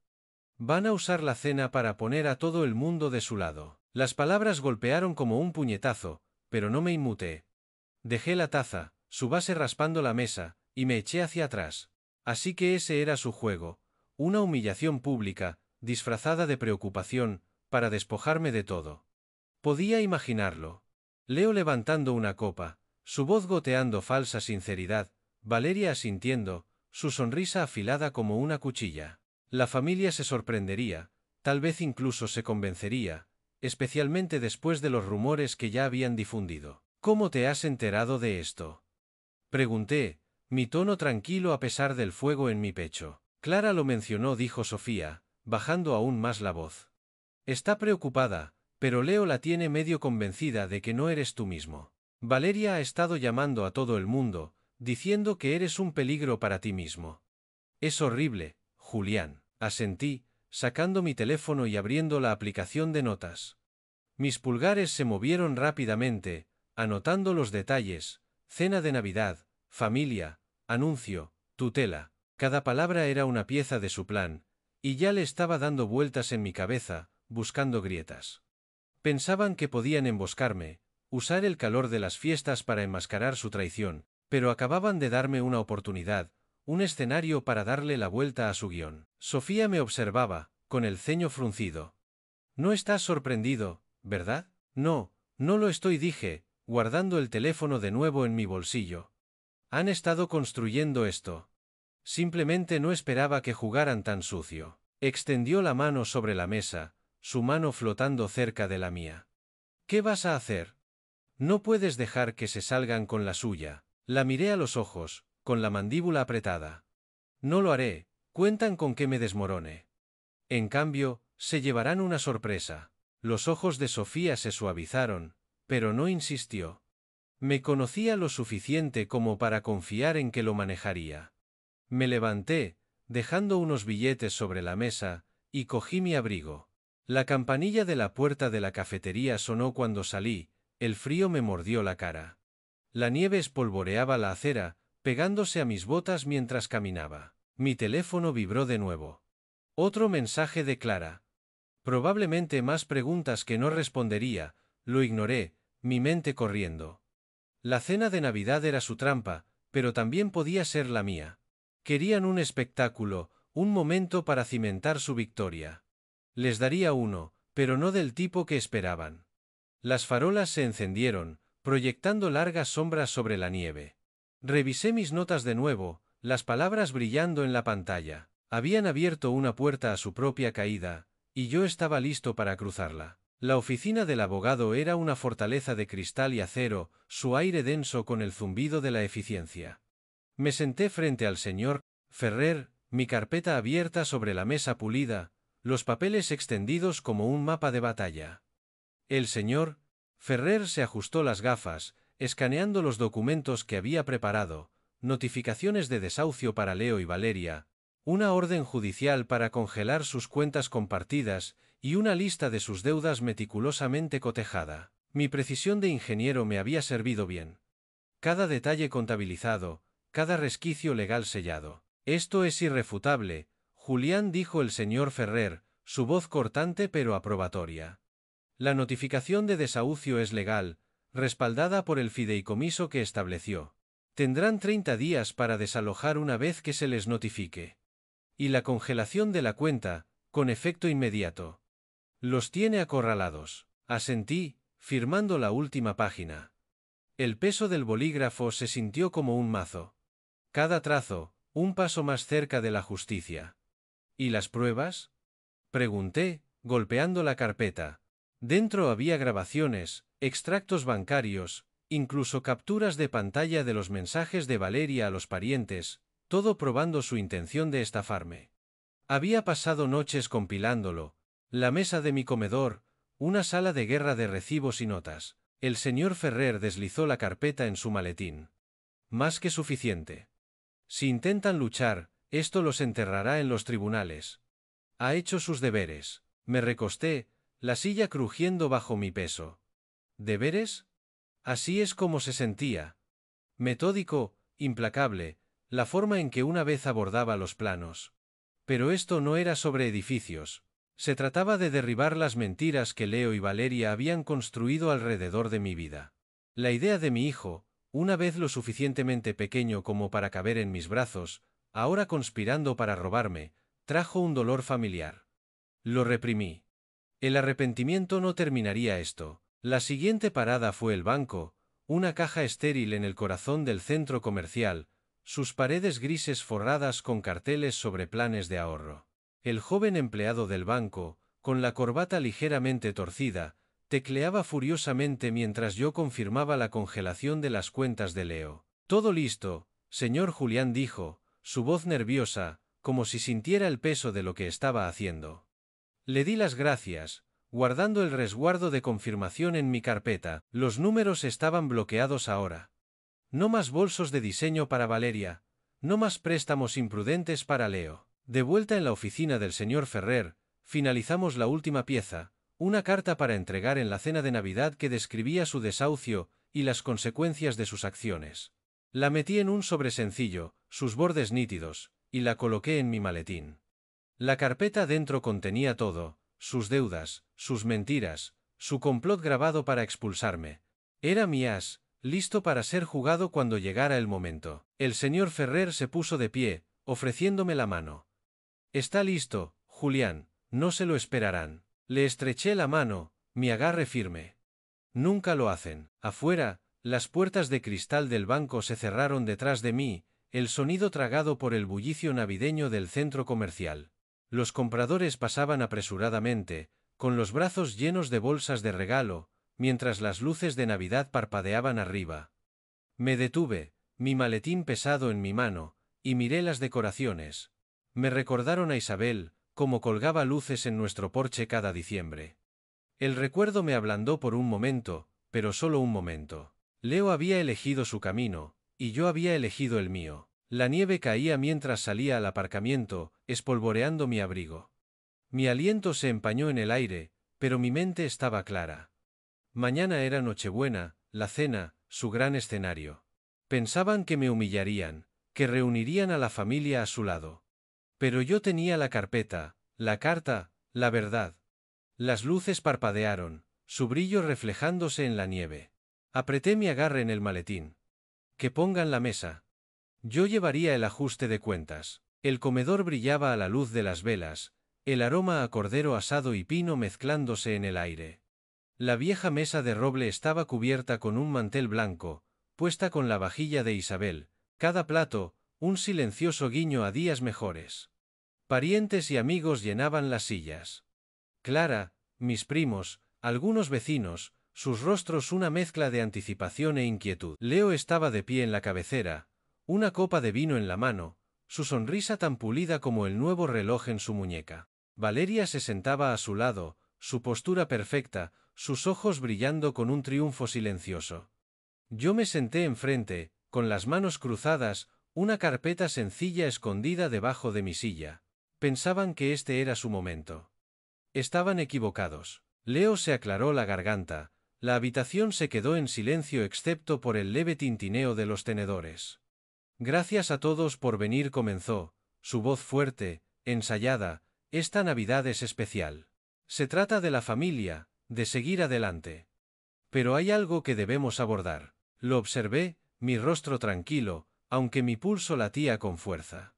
Speaker 1: Van a usar la cena para poner a todo el mundo de su lado. Las palabras golpearon como un puñetazo, pero no me inmuté. Dejé la taza, su base raspando la mesa, y me eché hacia atrás. Así que ese era su juego, una humillación pública, disfrazada de preocupación, para despojarme de todo. Podía imaginarlo. Leo levantando una copa, su voz goteando falsa sinceridad, Valeria asintiendo, su sonrisa afilada como una cuchilla. La familia se sorprendería, tal vez incluso se convencería, especialmente después de los rumores que ya habían difundido. ¿Cómo te has enterado de esto? Pregunté, mi tono tranquilo a pesar del fuego en mi pecho. Clara lo mencionó, dijo Sofía, bajando aún más la voz. Está preocupada, pero Leo la tiene medio convencida de que no eres tú mismo. Valeria ha estado llamando a todo el mundo, diciendo que eres un peligro para ti mismo. Es horrible, Julián, asentí, sacando mi teléfono y abriendo la aplicación de notas. Mis pulgares se movieron rápidamente, anotando los detalles: cena de Navidad, familia, anuncio, tutela. Cada palabra era una pieza de su plan, y ya le estaba dando vueltas en mi cabeza, buscando grietas. Pensaban que podían emboscarme, usar el calor de las fiestas para enmascarar su traición, pero acababan de darme una oportunidad, un escenario para darle la vuelta a su guión. Sofía me observaba, con el ceño fruncido. «No estás sorprendido, ¿verdad?» «No, no lo estoy», dije, guardando el teléfono de nuevo en mi bolsillo. «Han estado construyendo esto. Simplemente no esperaba que jugaran tan sucio». Extendió la mano sobre la mesa, su mano flotando cerca de la mía. «¿Qué vas a hacer? No puedes dejar que se salgan con la suya». La miré a los ojos, con la mandíbula apretada. «No lo haré, cuentan con que me desmorone. En cambio, se llevarán una sorpresa». Los ojos de Sofía se suavizaron, pero no insistió. Me conocía lo suficiente como para confiar en que lo manejaría. Me levanté, dejando unos billetes sobre la mesa, y cogí mi abrigo. La campanilla de la puerta de la cafetería sonó cuando salí, el frío me mordió la cara. La nieve espolvoreaba la acera, pegándose a mis botas mientras caminaba. Mi teléfono vibró de nuevo. Otro mensaje de Clara. Probablemente más preguntas que no respondería, lo ignoré, mi mente corriendo. La cena de Navidad era su trampa, pero también podía ser la mía. Querían un espectáculo, un momento para cimentar su victoria. Les daría uno, pero no del tipo que esperaban. Las farolas se encendieron, proyectando largas sombras sobre la nieve. Revisé mis notas de nuevo, las palabras brillando en la pantalla. Habían abierto una puerta a su propia caída, y yo estaba listo para cruzarla. La oficina del abogado era una fortaleza de cristal y acero, su aire denso con el zumbido de la eficiencia. Me senté frente al señor Ferrer, mi carpeta abierta sobre la mesa pulida, los papeles extendidos como un mapa de batalla. El señor Ferrer se ajustó las gafas, escaneando los documentos que había preparado: notificaciones de desahucio para Leo y Valeria, una orden judicial para congelar sus cuentas compartidas y una lista de sus deudas meticulosamente cotejada. Mi precisión de ingeniero me había servido bien. Cada detalle contabilizado, cada resquicio legal sellado. «Esto es irrefutable», Julián, dijo el señor Ferrer, su voz cortante pero aprobatoria. «La notificación de desahucio es legal, respaldada por el fideicomiso que estableció. Tendrán 30 días para desalojar una vez que se les notifique. Y la congelación de la cuenta, con efecto inmediato. Los tiene acorralados». Asentí, firmando la última página. El peso del bolígrafo se sintió como un mazo. Cada trazo, un paso más cerca de la justicia. «¿Y las pruebas?», pregunté, golpeando la carpeta. Dentro había grabaciones, extractos bancarios, incluso capturas de pantalla de los mensajes de Valeria a los parientes, todo probando su intención de estafarme. Había pasado noches compilándolo: la mesa de mi comedor, una sala de guerra de recibos y notas. El señor Ferrer deslizó la carpeta en su maletín. «Más que suficiente. Si intentan luchar, esto los enterrará en los tribunales». «Ha hecho sus deberes». Me recosté, la silla crujiendo bajo mi peso. ¿Deberes? Así es como se sentía. Metódico, implacable, la forma en que una vez abordaba los planos. Pero esto no era sobre edificios. Se trataba de derribar las mentiras que Leo y Valeria habían construido alrededor de mi vida. La idea de mi hijo, una vez lo suficientemente pequeño como para caber en mis brazos, ahora conspirando para robarme, trajo un dolor familiar. Lo reprimí. El arrepentimiento no terminaría esto. La siguiente parada fue el banco, una caja estéril en el corazón del centro comercial, sus paredes grises forradas con carteles sobre planes de ahorro. El joven empleado del banco, con la corbata ligeramente torcida, tecleaba furiosamente mientras yo confirmaba la congelación de las cuentas de Leo. «Todo listo, señor Julián», dijo, su voz nerviosa, como si sintiera el peso de lo que estaba haciendo. Le di las gracias, guardando el resguardo de confirmación en mi carpeta. Los números estaban bloqueados ahora. No más bolsos de diseño para Valeria, no más préstamos imprudentes para Leo. De vuelta en la oficina del señor Ferrer, finalizamos la última pieza, una carta para entregar en la cena de Navidad que describía su desahucio y las consecuencias de sus acciones. La metí en un sobre sencillo, sus bordes nítidos, y la coloqué en mi maletín. La carpeta dentro contenía todo, sus deudas, sus mentiras, su complot grabado para expulsarme. Era mi as, listo para ser jugado cuando llegara el momento. El señor Ferrer se puso de pie, ofreciéndome la mano. Está listo, Julián, no se lo esperarán. Le estreché la mano, mi agarre firme. Nunca lo hacen. Afuera, las puertas de cristal del banco se cerraron detrás de mí, el sonido tragado por el bullicio navideño del centro comercial. Los compradores pasaban apresuradamente, con los brazos llenos de bolsas de regalo, mientras las luces de Navidad parpadeaban arriba. Me detuve, mi maletín pesado en mi mano, y miré las decoraciones. Me recordaron a Isabel, como colgaba luces en nuestro porche cada diciembre. El recuerdo me ablandó por un momento, pero solo un momento. Leo había elegido su camino, y yo había elegido el mío. La nieve caía mientras salía al aparcamiento, espolvoreando mi abrigo. Mi aliento se empañó en el aire, pero mi mente estaba clara. Mañana era Nochebuena, la cena, su gran escenario. Pensaban que me humillarían, que reunirían a la familia a su lado. Pero yo tenía la carpeta, la carta, la verdad. Las luces parpadearon, su brillo reflejándose en la nieve. Apreté mi agarre en el maletín. Que pongan la mesa. Yo llevaría el ajuste de cuentas. El comedor brillaba a la luz de las velas, el aroma a cordero asado y pino mezclándose en el aire. La vieja mesa de roble estaba cubierta con un mantel blanco, puesta con la vajilla de Isabel, cada plato, un silencioso guiño a días mejores. Parientes y amigos llenaban las sillas. Clara, mis primos, algunos vecinos, sus rostros una mezcla de anticipación e inquietud. Leo estaba de pie en la cabecera, una copa de vino en la mano, su sonrisa tan pulida como el nuevo reloj en su muñeca. Valeria se sentaba a su lado, su postura perfecta, sus ojos brillando con un triunfo silencioso. Yo me senté enfrente, con las manos cruzadas, una carpeta sencilla escondida debajo de mi silla. Pensaban que este era su momento. Estaban equivocados. Leo se aclaró la garganta, la habitación se quedó en silencio excepto por el leve tintineo de los tenedores. Gracias a todos por venir, comenzó, su voz fuerte, ensayada, esta Navidad es especial. Se trata de la familia, de seguir adelante. Pero hay algo que debemos abordar. Lo observé, mi rostro tranquilo, aunque mi pulso latía con fuerza.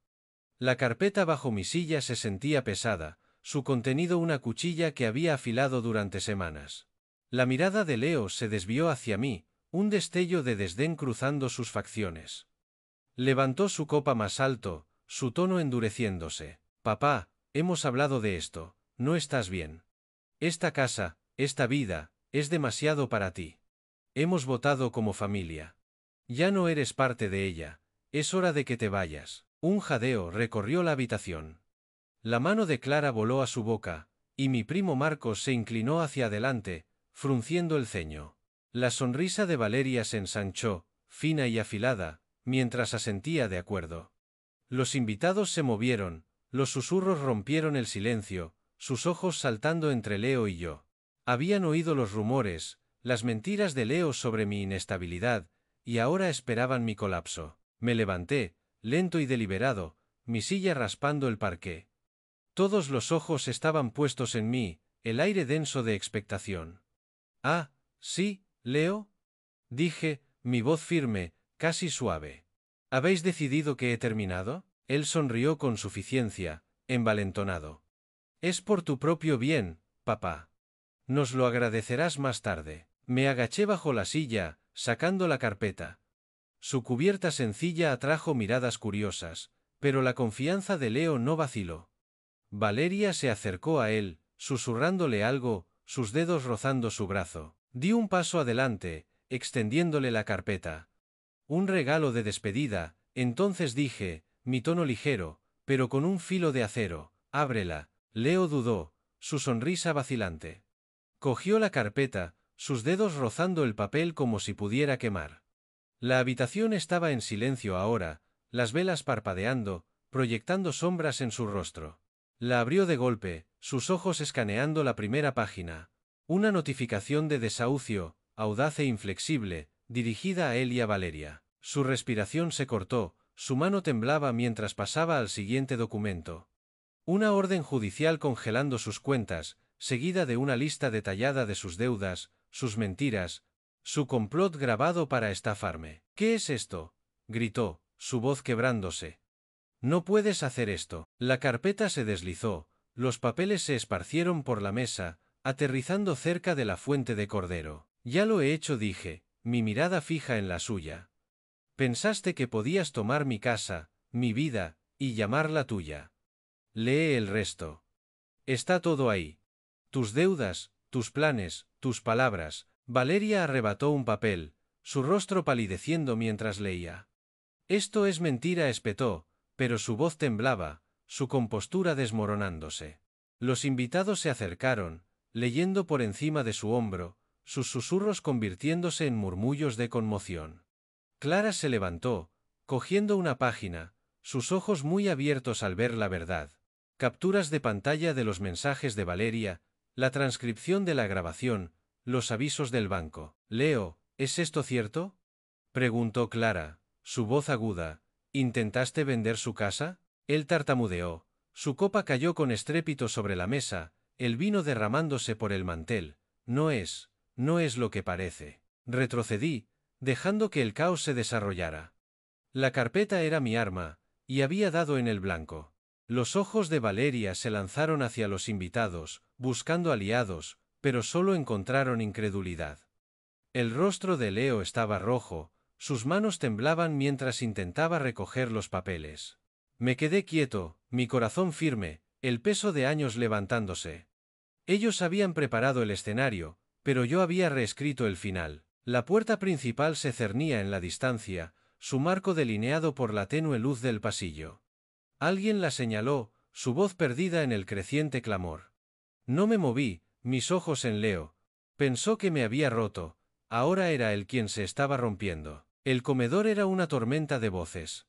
Speaker 1: La carpeta bajo mi silla se sentía pesada, su contenido una cuchilla que había afilado durante semanas. La mirada de Leo se desvió hacia mí, un destello de desdén cruzando sus facciones. Levantó su copa más alto, su tono endureciéndose. Papá, hemos hablado de esto, no estás bien. Esta casa, esta vida, es demasiado para ti. Hemos votado como familia. Ya no eres parte de ella, es hora de que te vayas. Un jadeo recorrió la habitación. La mano de Clara voló a su boca, y mi primo Marcos se inclinó hacia adelante, frunciendo el ceño. La sonrisa de Valeria se ensanchó, fina y afilada, mientras asentía de acuerdo. Los invitados se movieron, los susurros rompieron el silencio, sus ojos saltando entre Leo y yo. Habían oído los rumores, las mentiras de Leo sobre mi inestabilidad, y ahora esperaban mi colapso. Me levanté, lento y deliberado, mi silla raspando el parqué. Todos los ojos estaban puestos en mí, el aire denso de expectación. Ah, sí, Leo, dije, mi voz firme, casi suave. ¿Habéis decidido que he terminado? Él sonrió con suficiencia, envalentonado. Es por tu propio bien, papá. Nos lo agradecerás más tarde. Me agaché bajo la silla, sacando la carpeta. Su cubierta sencilla atrajo miradas curiosas, pero la confianza de Leo no vaciló. Valeria se acercó a él, susurrándole algo, sus dedos rozando su brazo. Di un paso adelante, extendiéndole la carpeta. Un regalo de despedida, entonces dije, mi tono ligero, pero con un filo de acero, ábrela. Leo dudó, su sonrisa vacilante. Cogió la carpeta, sus dedos rozando el papel como si pudiera quemar. La habitación estaba en silencio ahora, las velas parpadeando, proyectando sombras en su rostro. La abrió de golpe, sus ojos escaneando la primera página. Una notificación de desahucio, audaz e inflexible, dirigida a él y a Valeria. Su respiración se cortó, su mano temblaba mientras pasaba al siguiente documento. Una orden judicial congelando sus cuentas, seguida de una lista detallada de sus deudas, sus mentiras, su complot grabado para estafarme. ¿Qué es esto?, gritó, su voz quebrándose. No puedes hacer esto. La carpeta se deslizó, los papeles se esparcieron por la mesa, aterrizando cerca de la fuente de Cordero. Ya lo he hecho, dije, mi mirada fija en la suya. Pensaste que podías tomar mi casa, mi vida, y llamarla tuya. Lee el resto. Está todo ahí. Tus deudas, tus planes, tus palabras. Valeria arrebató un papel, su rostro palideciendo mientras leía. Esto es mentira, espetó, pero su voz temblaba, su compostura desmoronándose. Los invitados se acercaron, leyendo por encima de su hombro, sus susurros convirtiéndose en murmullos de conmoción. Clara se levantó, cogiendo una página, sus ojos muy abiertos al ver la verdad. Capturas de pantalla de los mensajes de Valeria, la transcripción de la grabación, los avisos del banco. Leo, ¿es esto cierto?, preguntó Clara, su voz aguda. ¿Intentaste vender su casa? Él tartamudeó. Su copa cayó con estrépito sobre la mesa, el vino derramándose por el mantel. No es lo que parece. Retrocedí, dejando que el caos se desarrollara. La carpeta era mi arma, y había dado en el blanco. Los ojos de Valeria se lanzaron hacia los invitados, buscando aliados, pero solo encontraron incredulidad. El rostro de Leo estaba rojo, sus manos temblaban mientras intentaba recoger los papeles. Me quedé quieto, mi corazón firme, el peso de años levantándose. Ellos habían preparado el escenario, pero yo había reescrito el final. La puerta principal se cernía en la distancia, su marco delineado por la tenue luz del pasillo. Alguien la señaló, su voz perdida en el creciente clamor. No me moví, mis ojos en Leo. Pensó que me había roto, ahora era él quien se estaba rompiendo. El comedor era una tormenta de voces.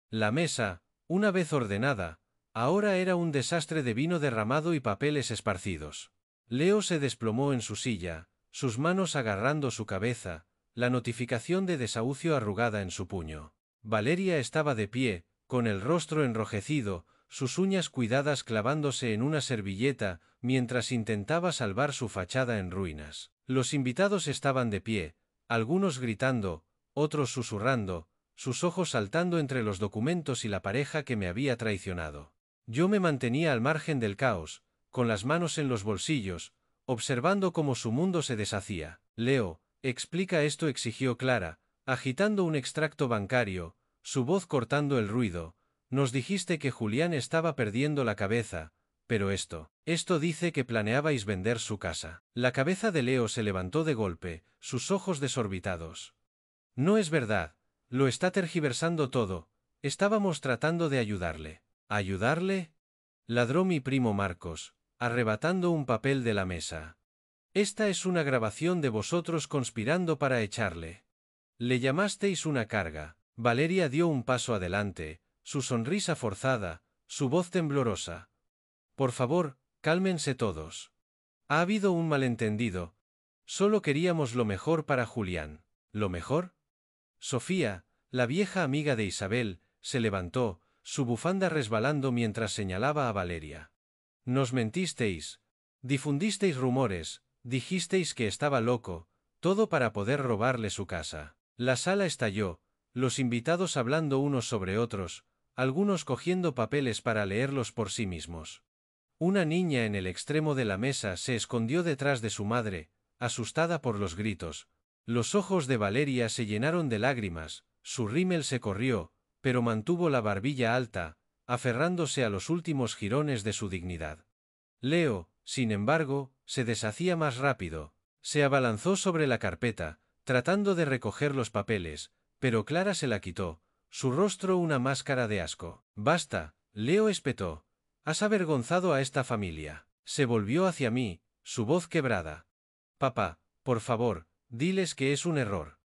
Speaker 1: La mesa, una vez ordenada, ahora era un desastre de vino derramado y papeles esparcidos. Leo se desplomó en su silla, sus manos agarrando su cabeza, la notificación de desahucio arrugada en su puño. Valeria estaba de pie, con el rostro enrojecido, sus uñas cuidadas clavándose en una servilleta, mientras intentaba salvar su fachada en ruinas. Los invitados estaban de pie, algunos gritando, otros susurrando, sus ojos saltando entre los documentos y la pareja que me había traicionado. Yo me mantenía al margen del caos, con las manos en los bolsillos, observando cómo su mundo se deshacía. Leo, explica esto, exigió Clara, agitando un extracto bancario, su voz cortando el ruido. Nos dijiste que Julián estaba perdiendo la cabeza, pero esto dice que planeabais vender su casa. La cabeza de Leo se levantó de golpe, sus ojos desorbitados. No es verdad, lo está tergiversando todo, estábamos tratando de ayudarle. ¿Ayudarle?, ladró mi primo Marcos, arrebatando un papel de la mesa. Esta es una grabación de vosotros conspirando para echarle. Le llamasteis una carga. Valeria dio un paso adelante, su sonrisa forzada, su voz temblorosa. Por favor, cálmense todos. Ha habido un malentendido. Solo queríamos lo mejor para Julián. ¿Lo mejor? Sofía, la vieja amiga de Isabel, se levantó, su bufanda resbalando mientras señalaba a Valeria. Nos mentisteis. Difundisteis rumores, dijisteis que estaba loco, todo para poder robarle su casa. La sala estalló, los invitados hablando unos sobre otros, algunos cogiendo papeles para leerlos por sí mismos. Una niña en el extremo de la mesa se escondió detrás de su madre, asustada por los gritos. Los ojos de Valeria se llenaron de lágrimas, su rímel se corrió, pero mantuvo la barbilla alta, aferrándose a los últimos jirones de su dignidad. Leo, sin embargo, se deshacía más rápido, se abalanzó sobre la carpeta, tratando de recoger los papeles, pero Clara se la quitó, su rostro una máscara de asco. Basta, Leo espetó. Has avergonzado a esta familia. Se volvió hacia mí, su voz quebrada. Papá, por favor, diles que es un error.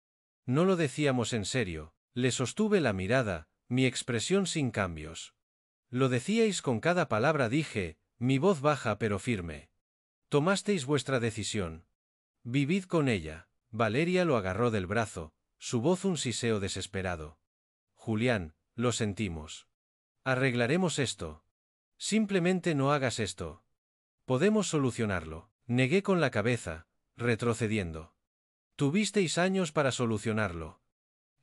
Speaker 1: No lo decíamos en serio. Le sostuve la mirada, mi expresión sin cambios. Lo decíais con cada palabra, dije, mi voz baja pero firme. Tomasteis vuestra decisión. Vivid con ella. Valeria lo agarró del brazo, su voz un siseo desesperado. Julián, lo sentimos. Arreglaremos esto. Simplemente no hagas esto. Podemos solucionarlo. Negué con la cabeza, retrocediendo. Tuvisteis años para solucionarlo.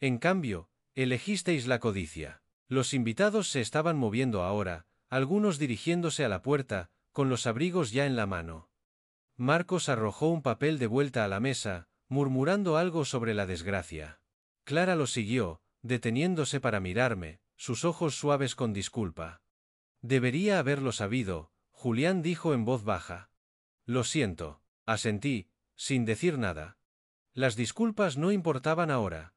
Speaker 1: En cambio, elegisteis la codicia. Los invitados se estaban moviendo ahora, algunos dirigiéndose a la puerta, con los abrigos ya en la mano. Marcos arrojó un papel de vuelta a la mesa, murmurando algo sobre la desgracia. Clara lo siguió, deteniéndose para mirarme, sus ojos suaves con disculpa. Debería haberlo sabido, Julián dijo en voz baja. Lo siento, asentí, sin decir nada. Las disculpas no importaban ahora.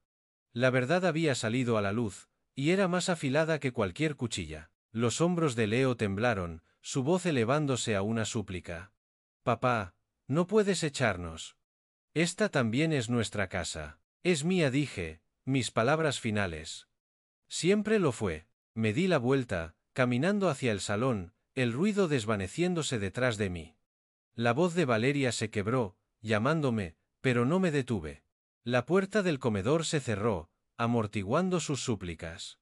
Speaker 1: La verdad había salido a la luz, y era más afilada que cualquier cuchilla. Los hombros de Leo temblaron, su voz elevándose a una súplica. Papá, no puedes echarnos. Esta también es nuestra casa. Es mía, dije, mis palabras finales. Siempre lo fue. Me di la vuelta, caminando hacia el salón, el ruido desvaneciéndose detrás de mí. La voz de Valeria se quebró, llamándome, pero no me detuve. La puerta del comedor se cerró, amortiguando sus súplicas.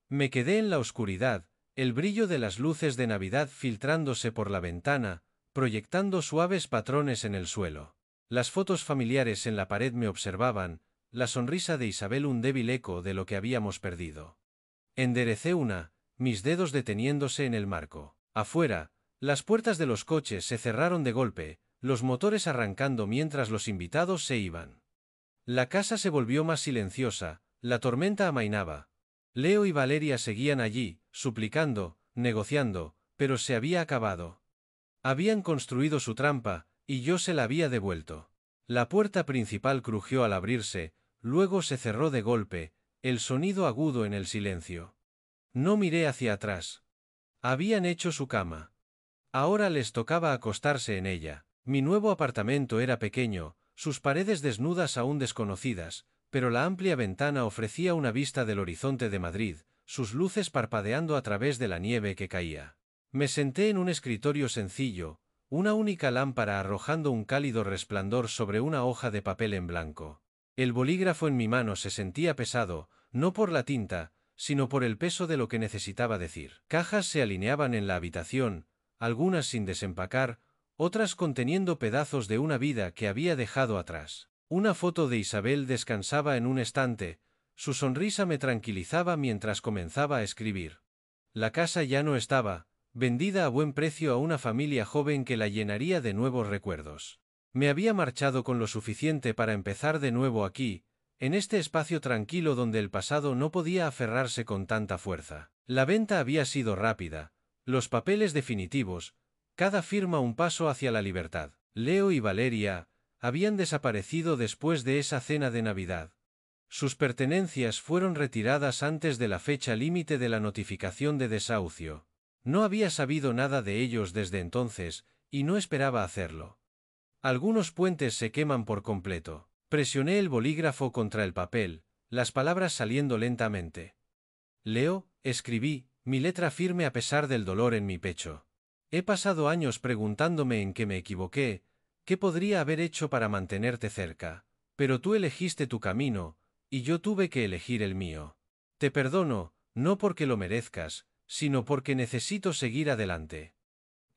Speaker 1: Me quedé en la oscuridad, el brillo de las luces de Navidad filtrándose por la ventana, proyectando suaves patrones en el suelo. Las fotos familiares en la pared me observaban, la sonrisa de Isabel un débil eco de lo que habíamos perdido. Enderecé una, mis dedos deteniéndose en el marco. Afuera, las puertas de los coches se cerraron de golpe, los motores arrancando mientras los invitados se iban. La casa se volvió más silenciosa, la tormenta amainaba. Leo y Valeria seguían allí, suplicando, negociando, pero se había acabado. Habían construido su trampa, y yo se la había devuelto. La puerta principal crujió al abrirse, luego se cerró de golpe, el sonido agudo en el silencio. No miré hacia atrás. Habían hecho su cama. Ahora les tocaba acostarse en ella. Mi nuevo apartamento era pequeño, sus paredes desnudas aún desconocidas, pero la amplia ventana ofrecía una vista del horizonte de Madrid, sus luces parpadeando a través de la nieve que caía. Me senté en un escritorio sencillo, una única lámpara arrojando un cálido resplandor sobre una hoja de papel en blanco. El bolígrafo en mi mano se sentía pesado, no por la tinta, sino por el peso de lo que necesitaba decir. Cajas se alineaban en la habitación, algunas sin desempacar, otras conteniendo pedazos de una vida que había dejado atrás. Una foto de Isabel descansaba en un estante, su sonrisa me tranquilizaba mientras comenzaba a escribir. La casa ya no estaba, vendida a buen precio a una familia joven que la llenaría de nuevos recuerdos. Me había marchado con lo suficiente para empezar de nuevo aquí, en este espacio tranquilo donde el pasado no podía aferrarse con tanta fuerza. La venta había sido rápida, los papeles definitivos, cada firma un paso hacia la libertad. Leo y Valeria habían desaparecido después de esa cena de Navidad. Sus pertenencias fueron retiradas antes de la fecha límite de la notificación de desahucio. No había sabido nada de ellos desde entonces, y no esperaba hacerlo. Algunos puentes se queman por completo. Presioné el bolígrafo contra el papel, las palabras saliendo lentamente. Leo, escribí, mi letra firme a pesar del dolor en mi pecho. He pasado años preguntándome en qué me equivoqué, qué podría haber hecho para mantenerte cerca, pero tú elegiste tu camino, y yo tuve que elegir el mío. Te perdono, no porque lo merezcas, sino porque necesito seguir adelante.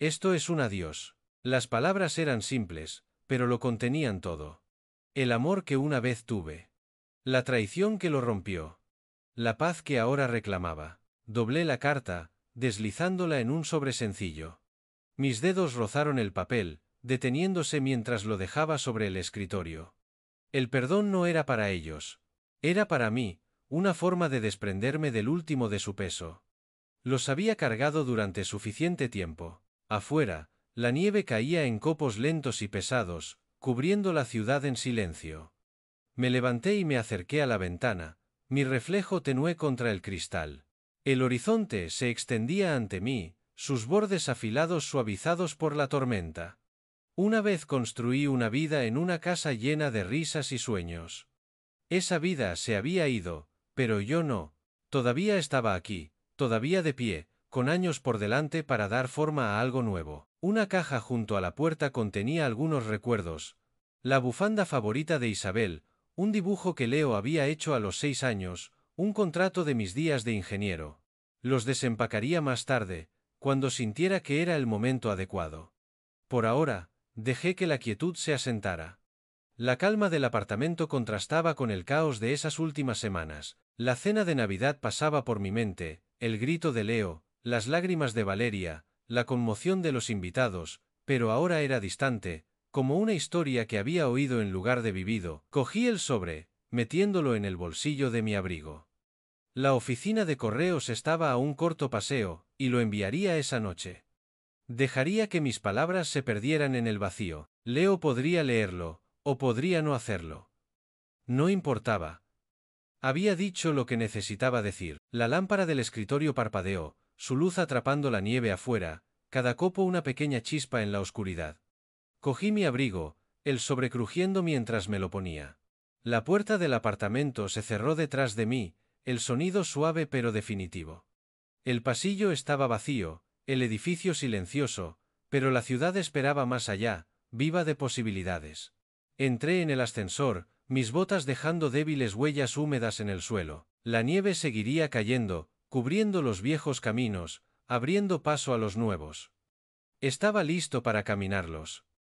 Speaker 1: Esto es un adiós. Las palabras eran simples, pero lo contenían todo. El amor que una vez tuve. La traición que lo rompió. La paz que ahora reclamaba. Doblé la carta, deslizándola en un sobre sencillo. Mis dedos rozaron el papel, deteniéndose mientras lo dejaba sobre el escritorio. El perdón no era para ellos. Era para mí, una forma de desprenderme del último de su peso. Los había cargado durante suficiente tiempo. Afuera, la nieve caía en copos lentos y pesados, cubriendo la ciudad en silencio. Me levanté y me acerqué a la ventana, mi reflejo tenue contra el cristal. El horizonte se extendía ante mí, sus bordes afilados suavizados por la tormenta. Una vez construí una vida en una casa llena de risas y sueños. Esa vida se había ido, pero yo no. Todavía estaba aquí, todavía de pie, con años por delante para dar forma a algo nuevo. Una caja junto a la puerta contenía algunos recuerdos. La bufanda favorita de Isabel, un dibujo que Leo había hecho a los 6 años, un contrato de mis días de ingeniero. Los desempacaría más tarde, cuando sintiera que era el momento adecuado. Por ahora, dejé que la quietud se asentara. La calma del apartamento contrastaba con el caos de esas últimas semanas. La cena de Navidad pasaba por mi mente, el grito de Leo, las lágrimas de Valeria, la conmoción de los invitados, pero ahora era distante, como una historia que había oído en lugar de vivido. Cogí el sobre, metiéndolo en el bolsillo de mi abrigo. La oficina de correos estaba a un corto paseo, y lo enviaría esa noche. Dejaría que mis palabras se perdieran en el vacío. Leo podría leerlo, o podría no hacerlo. No importaba. Había dicho lo que necesitaba decir. La lámpara del escritorio parpadeó, su luz atrapando la nieve afuera, cada copo una pequeña chispa en la oscuridad. Cogí mi abrigo, el sobre crujiendo mientras me lo ponía. La puerta del apartamento se cerró detrás de mí, el sonido suave pero definitivo. El pasillo estaba vacío, el edificio silencioso, pero la ciudad esperaba más allá, viva de posibilidades. Entré en el ascensor, mis botas dejando débiles huellas húmedas en el suelo. La nieve seguiría cayendo, cubriendo los viejos caminos, abriendo paso a los nuevos. Estaba listo para caminarlos.